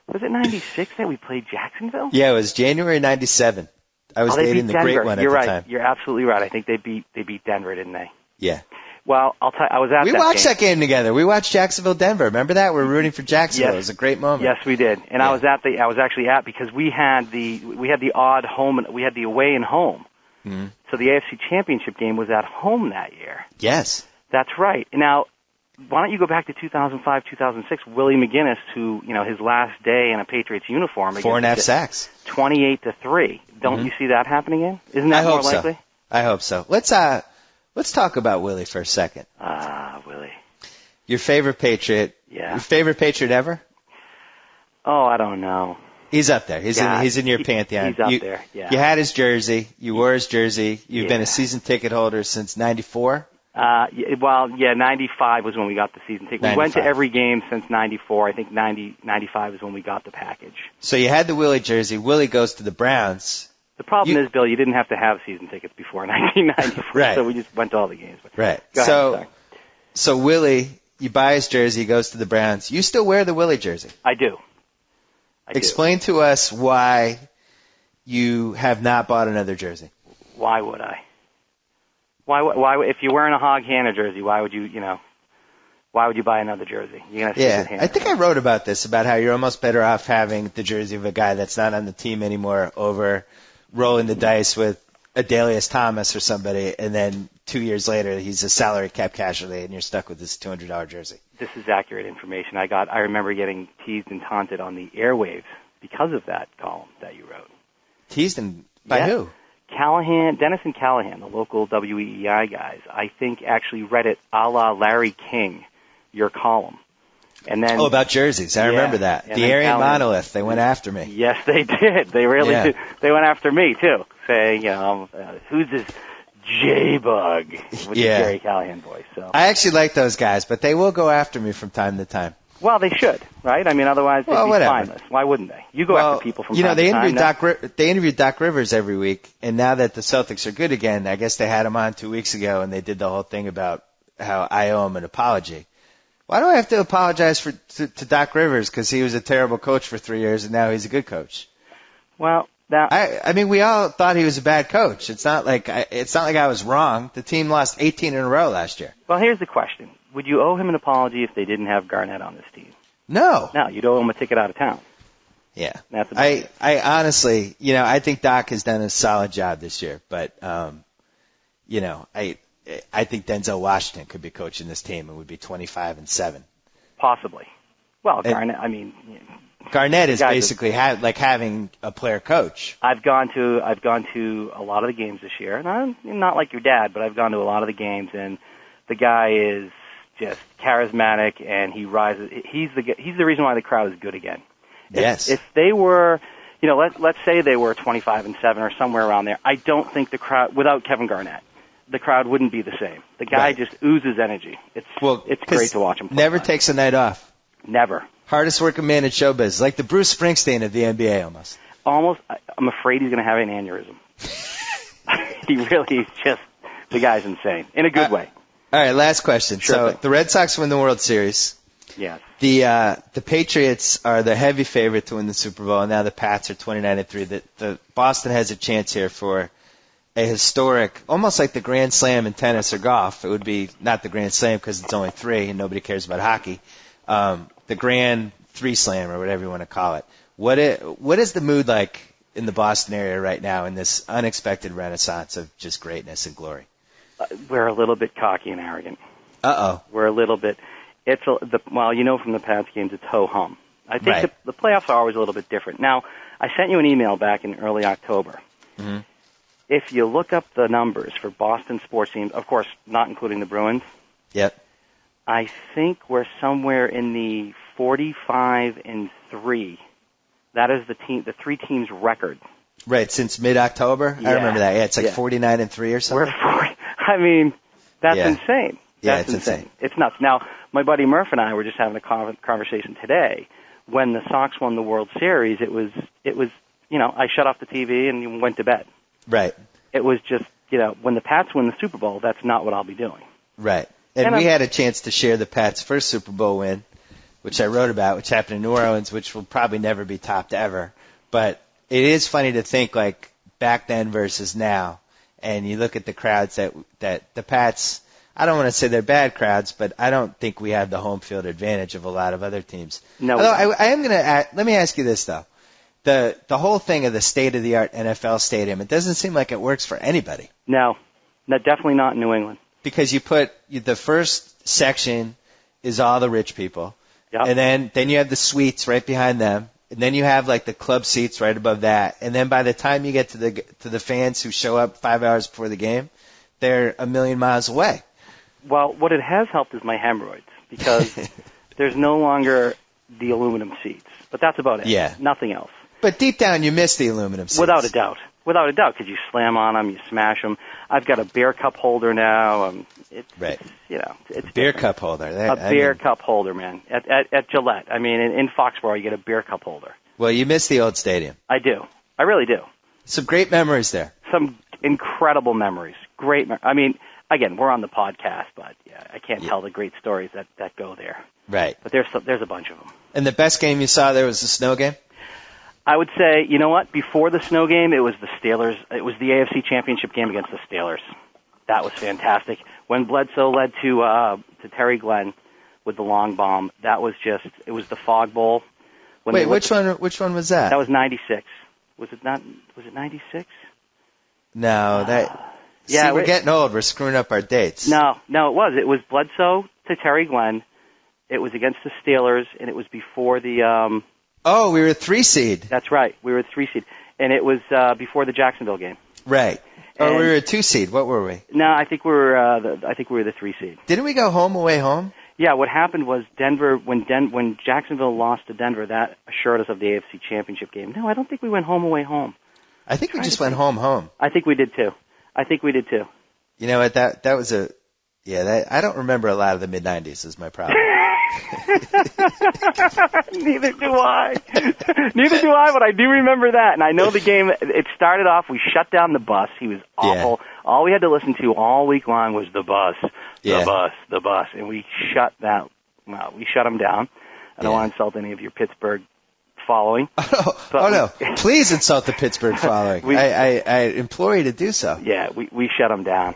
Was it 96 that we played Jacksonville? Yeah, it was January 97. I was dating the great one at the time. You're absolutely right. I think they beat Denver, didn't they? Yeah. Well, I'll tell you, I was at that game. We watched that game together. We watched Jacksonville-Denver. Remember that? We were rooting for Jacksonville. Yes. It was a great moment. Yes, we did. And I was actually at because we had the odd home and we had the away and home. Mm-hmm. So the AFC Championship game was at home that year. Yes. That's right. Now, why don't you go back to 2005, 2006? Willie McGinnis, who his last day in a Patriots uniform, 4.5 sacks, 28-3. Don't you see that happening again? Isn't that more likely? I hope so. Let's talk about Willie for a second. Willie, your favorite Patriot? Yeah. Your favorite Patriot ever? Oh, I don't know. He's up there. He's in your pantheon. He's up there. Yeah. You had his jersey. You wore his jersey. You've been a season ticket holder since '94. 95 was when we got the season ticket. 95. We went to every game since 94. I think 95 is when we got the package. So you had the Willie jersey. Willie goes to the Browns. The problem is, Bill, you didn't have to have season tickets before 1994, right. So we just went to all the games. Right. Go ahead, so Willie, you buy his jersey, he goes to the Browns. You still wear the Willie jersey? I do. Explain to us why you have not bought another jersey. Why would I? Why if you're wearing a Hog Hanna jersey, why would you buy another jersey? You're gonna I think I wrote about this, about how you're almost better off having the jersey of a guy that's not on the team anymore over rolling the dice with Adalius Thomas or somebody, and then 2 years later he's a salary cap casualty and you're stuck with this $200 jersey. This is accurate information. I remember getting teased and taunted on the airwaves because of that column that you wrote. Teased by who? Dennis and Callahan, the local WEEI guys, I think actually read it a la Larry King, your column. And then about jerseys. I remember that. The Aryan Monolith, they went after me. Yes, they did. They really did. They went after me, too, saying, who's this J-Bug with the Jerry Callahan voice. So I actually like those guys, but they will go after me from time to time. Well, they should, right? I mean, otherwise they'd be spineless. Why wouldn't they? You go after people from time to time. They interview Doc Rivers every week, and now that the Celtics are good again, I guess they had him on 2 weeks ago, and they did the whole thing about how I owe him an apology. Why do I have to apologize to Doc Rivers because he was a terrible coach for 3 years, and now he's a good coach? Well, now I mean, we all thought he was a bad coach. It's not like I was wrong. The team lost 18 in a row last year. Well, here's the question. Would you owe him an apology if they didn't have Garnett on this team? No. No, you'd owe him a ticket out of town. Yeah. That's I honestly, I think Doc has done a solid job this year, but, I think Denzel Washington could be coaching this team and would be 25-7. Possibly. Well, Garnett, Garnett is basically having a player coach. I've gone to a lot of the games this year, and I'm not like your dad, but I've gone to a lot of the games, and the guy is just charismatic, and he rises. He's the reason why the crowd is good again. If they were, let's say they were 25-7 or somewhere around there, I don't think the crowd, without Kevin Garnett, the crowd wouldn't be the same. The guy just oozes energy. It's great to watch him play. Never takes a night off. Never. Hardest working man in showbiz, like the Bruce Springsteen of the NBA almost. Almost. I'm afraid he's going to have an aneurysm. He really is just, the guy's insane, in a good way. All right, last question. Sure so thing. the Red Sox win the World Series. Yes. The Patriots are the heavy favorite to win the Super Bowl, and now the Pats are 29-3. The Boston has a chance here for a historic, almost like the Grand Slam in tennis or golf. It would be not the Grand Slam because it's only 3 and nobody cares about hockey. The Grand 3 Slam or whatever you want to call it. What is the mood like in the Boston area right now in this unexpected renaissance of just greatness and glory? We're a little bit cocky and arrogant. Uh-oh. We're a little bit. Well, you know from the Pats games, it's ho-hum. I think Right. the playoffs are always a little bit different. Now, I sent you an email back in early October. Mm-hmm. If you look up the numbers for Boston sports teams, of course, not including the Bruins, Yep. I think we're somewhere in the 45-3. That is the 3 teams' record. Right, since mid-October? I Yeah. remember that. Yeah, it's like Yeah. 49-3 or something. I mean, that's Yeah. insane. Yeah, That's it's insane. It's nuts. Now, my buddy Murph and I were just having a conversation today. When the Sox won the World Series, it was, I shut off the TV and went to bed. Right. It was just, when the Pats win the Super Bowl, that's not what I'll be doing. Right. And we had a chance to share the Pats' first Super Bowl win, which I wrote about, which happened in New Orleans, which will probably never be topped ever. But it is funny to think, like, back then versus now, and you look at the crowds that the Pats, I don't want to say they're bad crowds, but I don't think we have the home field advantage of a lot of other teams. No. Although I am going to let me ask you this, though. The whole thing of the state-of-the-art NFL stadium, it doesn't seem like it works for anybody. No, definitely not in New England. Because you put the first section is all the rich people, Yep. and then you have the suites right behind them, and then you have like the club seats right above that, and then by the time you get to the fans who show up 5 hours before the game, they're a million miles away. Well, what it has helped is my hemorrhoids, because there's no longer the aluminum seats. But that's about it. Yeah. Nothing else. But deep down, you miss the aluminum seats. Without a doubt, because you slam on them, you smash them. I've got a beer cup holder now. It's Beer cup holder. Beer cup holder, man. At Gillette. I mean, in Foxborough, you get a beer cup holder. Well, you miss the old stadium. I do. I really do. Some great memories there. Some incredible memories. I mean, again, we're on the podcast, but I can't tell the great stories that go there. Right. But there's a bunch of them. And the best game you saw there was the snow game? I would say, you know what? Before the snow game, it was the Steelers. It was the AFC Championship game against the Steelers. That was fantastic. When Bledsoe led to Terry Glenn with the long bomb, that was just, it was the Fog Bowl. Wait, which one was that? That was 96. Was it 96? No, we're getting old. We're screwing up our dates. No, it was. It was Bledsoe to Terry Glenn. It was against the Steelers, and it was before the... we were a 3 seed. That's right. We were a 3 seed. And it was before the Jacksonville game. Right. And we were a 2 seed. What were we? No, I think we were the 3 seed. Didn't we go home away home? Yeah, what happened was Denver, when Jacksonville lost to Denver, that assured us of the AFC Championship game. No, I don't think we went home away home. I think we just went home. I think we did too. You know what? That was a... Yeah, I don't remember a lot of the mid-'90s is my problem. Neither do I, but I do remember that. And I know the game, it started off, we shut down the bus. He was awful. Yeah. All we had to listen to all week long was the bus, Yeah. the bus. And we shut him down. I don't want to insult any of your Pittsburgh following. No. Please insult the Pittsburgh following. I implore you to do so. Yeah, we shut him down.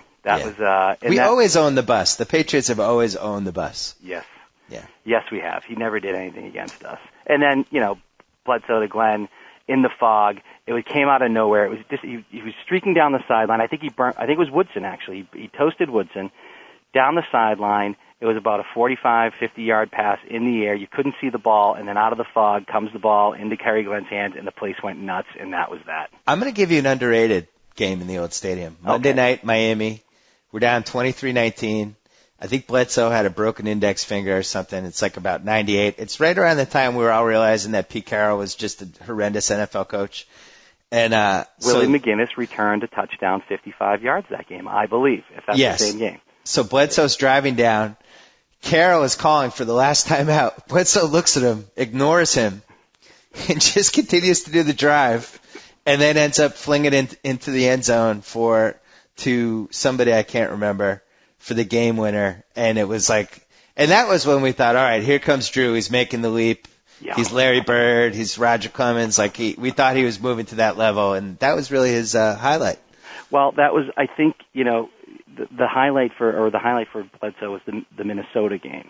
We always own the bus. The Patriots have always owned the bus. Yes. Yeah. Yes, we have. He never did anything against us. And then, Bledsoe to Glenn in the fog. It came out of nowhere. It was just he was streaking down the sideline. I think it was Woodson actually. He toasted Woodson down the sideline. It was about a 45, 50-yard pass in the air. You couldn't see the ball, and then out of the fog comes the ball into Terry Glenn's hands, and the place went nuts, and that was that. I'm going to give you an underrated game in the old stadium. Monday night, Miami. We're down 23-19. I think Bledsoe had a broken index finger or something. It's like about 98. It's right around the time we were all realizing that Pete Carroll was just a horrendous NFL coach. And Willie McGinnis returned a touchdown 55 yards that game, I believe, if that's the same game. So Bledsoe's driving down. Carroll is calling for the last time out. Bledsoe looks at him, ignores him, and just continues to do the drive, and then ends up flinging it into the end zone to somebody I can't remember for the game winner. And it was like, and that was when we thought, all right, here comes Drew. He's making the leap. Yeah. He's Larry Bird. He's Roger Clemens. Like we thought he was moving to that level, and that was really his highlight. Well, that was, I think, the highlight for Bledsoe was the Minnesota game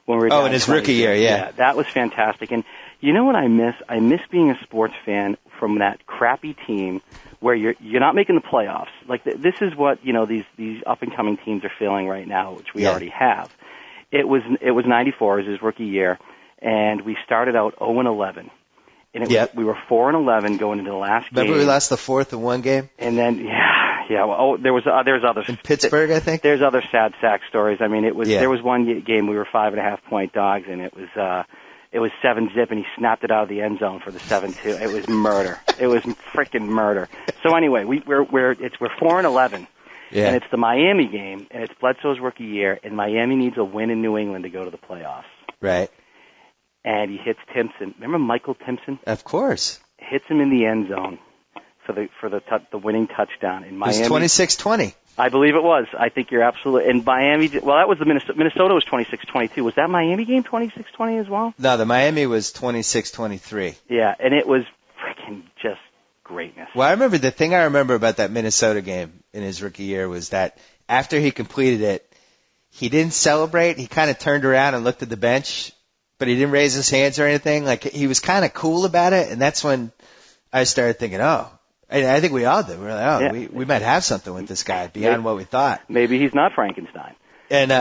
when we were down in his rookie year, yeah, that was fantastic. And you know what I miss? I miss being a sports fan from that crappy team where you're not making the playoffs. Like this is what these up and coming teams are feeling right now, which we already have. It was 94, it was his rookie year, and we started out 0-11. And we were 4-11 going into the last game. Remember we lost the 4th in one game? And then well, there's others in Pittsburgh, I think. There's other sad sack stories. I mean, there was one game we were 5.5-point dogs, and it was 7-zip, and he snapped it out of the end zone for the 7-2. It was murder. It was freaking murder. So anyway, we're 4-11, and it's the Miami game, and it's Bledsoe's rookie year, and Miami needs a win in New England to go to the playoffs. Right. And he hits Timpson. Remember Michael Timpson? Of course. Hits him in the end zone for the winning touchdown in Miami. It was 26-20. I believe it was. I think you're absolutely. And Miami. Well, that was the Minnesota was 26-22. Was that Miami game 26-20 as well? No, the Miami was 26-23. Yeah, and it was freaking just greatness. Well, the thing I remember about that Minnesota game in his rookie year was that after he completed it, he didn't celebrate. He kind of turned around and looked at the bench, but he didn't raise his hands or anything. Like he was kind of cool about it, and that's when I started thinking, and I think we all did. We were like, we might have something with this guy beyond what we thought. Maybe he's not Frankenstein. And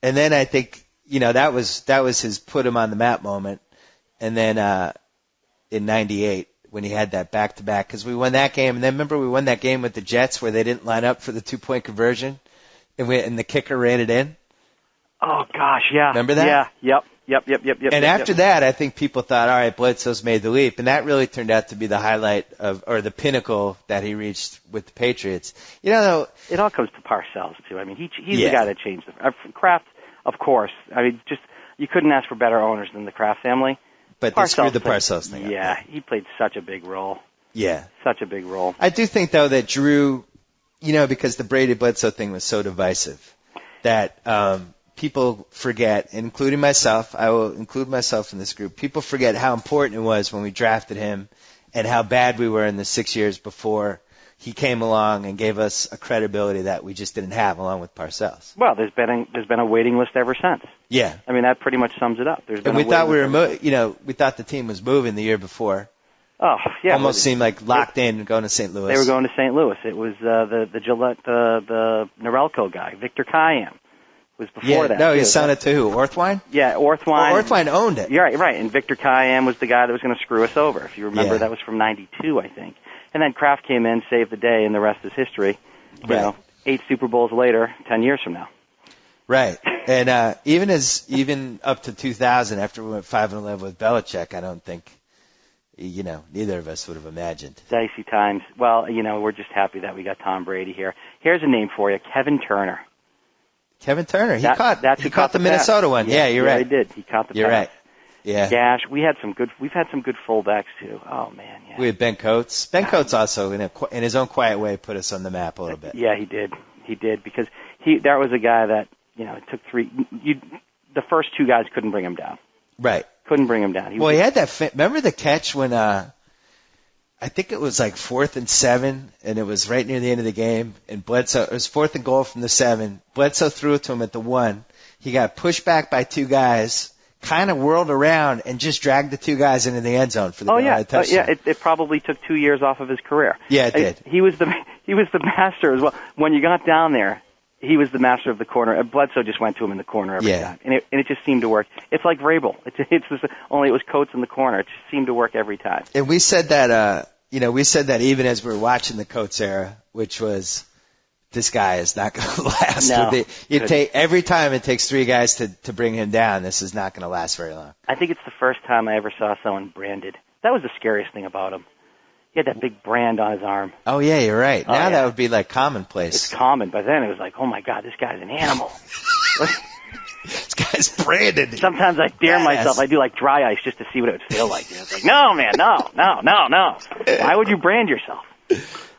then I think that was his put him on the map moment. And then in '98 when he had that back-to-back, because we won that game, and then remember we won that game with the Jets where they didn't line up for the 2-point conversion, and the kicker ran it in. Oh gosh, yeah. Remember that? Yeah. Yep. And after that, I think people thought, all right, Bledsoe's made the leap, and that really turned out to be the highlight or the pinnacle that he reached with the Patriots. It all comes to Parcells too. I mean, he's the guy that changed Kraft, of course. I mean, just you couldn't ask for better owners than the Kraft family. But they screwed the Parcells thing up. Yeah, he played such a big role. Yeah, such a big role. I do think though that Drew, because the Brady Bledsoe thing was so divisive, that people forget, including myself, I will include myself in this group, people forget how important it was when we drafted him and how bad we were in the 6 years before he came along and gave us a credibility that we just didn't have along with Parcells. Well, there's been a waiting list ever since. Yeah. I mean, that pretty much sums it up. And we thought we thought the team was moving the year before. Oh, yeah. Almost seemed like locked in and going to St. Louis. They were going to St. Louis. It was the Gillette, the Norelco guy, Victor Kayan. Was before that. No, he signed it to who? Orthwine? Yeah, Orthwine. Well, Orthwine owned it. You're right. And Victor Kayan was the guy that was going to screw us over. If you remember, that was from '92, I think. And then Kraft came in, saved the day, and the rest is history. Right. 8 Super Bowls later, 10 years from now. Right. And even up to 2000, after we went 5-11 with Belichick, I don't think, neither of us would have imagined. Dicey times. Well, we're just happy that we got Tom Brady here. Here's a name for you, Kevin Turner. Kevin Turner. He caught the Minnesota one. Yeah, you're right. He did. He caught the pass. You're right. Yeah. Gash. We've had some good fullbacks too. Oh man. Yeah. We had Ben Coates. Ben Coates also in his own quiet way put us on the map a little bit. Yeah, he did. He did because that was a guy that it took the first 2 guys couldn't bring him down. Right. Couldn't bring him down. He had that. Remember the catch when I think it was like 4th and 7, and it was right near the end of the game. And Bledsoe, it was 4th and goal from the 7. Bledsoe threw it to him at the 1. He got pushed back by 2 guys, kind of whirled around, and just dragged the 2 guys into the end zone for the touchdown. It probably took 2 years off of his career. Yeah, it did. He was the master as well. When you got down there, he was the master of the corner. And Bledsoe just went to him in the corner every time, and it just seemed to work. It's like Vrabel. It's just, only it was Coates in the corner. It just seemed to work every time. And we said that. We said that even as we were watching the Coates era, which was, this guy is not going to last. No, every time it takes 3 guys to bring him down, this is not going to last very long. I think it's the first time I ever saw someone branded. That was the scariest thing about him. He had that big brand on his arm. Oh, yeah, you're right. Oh, Now yeah. that would be like commonplace. It's common, but then it was like, oh my God, this guy's an animal. This guy's branded. Sometimes I dare myself. I do like dry ice just to see what it would feel like. You know, it's like, no, man, no. Why would you brand yourself?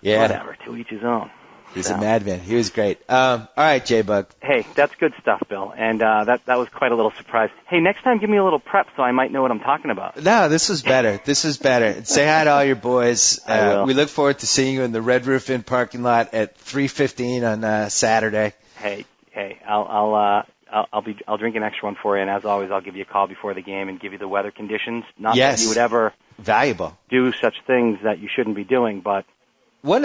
Yeah. Whatever, to each his own. He's a madman. He was great. All right, J-Bug. Hey, that's good stuff, Bill. And that was quite a little surprise. Hey, next time give me a little prep so I might know what I'm talking about. No, this was better. Say hi to all your boys. I will. We look forward to seeing you in the Red Roof Inn parking lot at 3:15 on Saturday. Hey, I'll drink an extra one for you, and as always, I'll give you a call before the game and give you the weather conditions. Not that you would ever valuable do such things that you shouldn't be doing, but one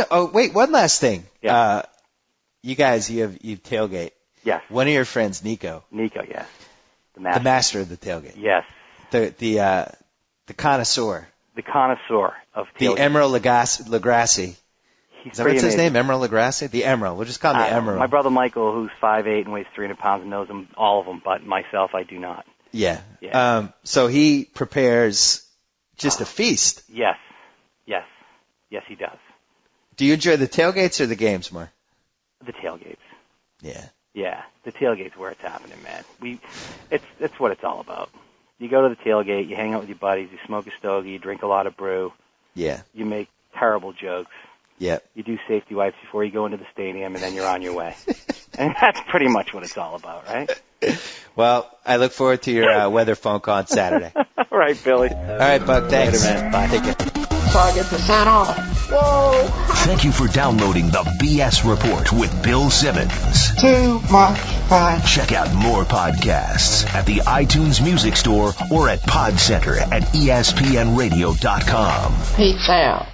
last thing. Yeah. You guys, you tailgate. Yes. One of your friends, Nico. Yes. The master of the tailgate. Yes. The connoisseur. The connoisseur of tailgate. The Emerald Lagasse. Is that what's his name? Emerald Lagasse? The Emerald. We'll just call him the Emerald. My brother Michael, who's 5'8" and weighs 300 pounds, knows them, all of them, but myself, I do not. Yeah. So he prepares just a feast. Yes, he does. Do you enjoy the tailgates or the games more? The tailgates. Yeah, the tailgate's where it's happening, man. It's what it's all about. You go to the tailgate, you hang out with your buddies, you smoke a stogie, you drink a lot of brew. Yeah. You make terrible jokes. Yeah. You do safety wipes before you go into the stadium, and then you're on your way. And that's pretty much what it's all about, right? Well, I look forward to your weather phone call on Saturday. All right, Billy. All right, Buck. Thanks. Later, man. Bye. Take care. So I get to sign off. Whoa! Thank you for downloading the BS Report with Bill Simmons. Too much fun. Check out more podcasts at the iTunes Music Store or at Pod Center at ESPNradio.com. Peace out.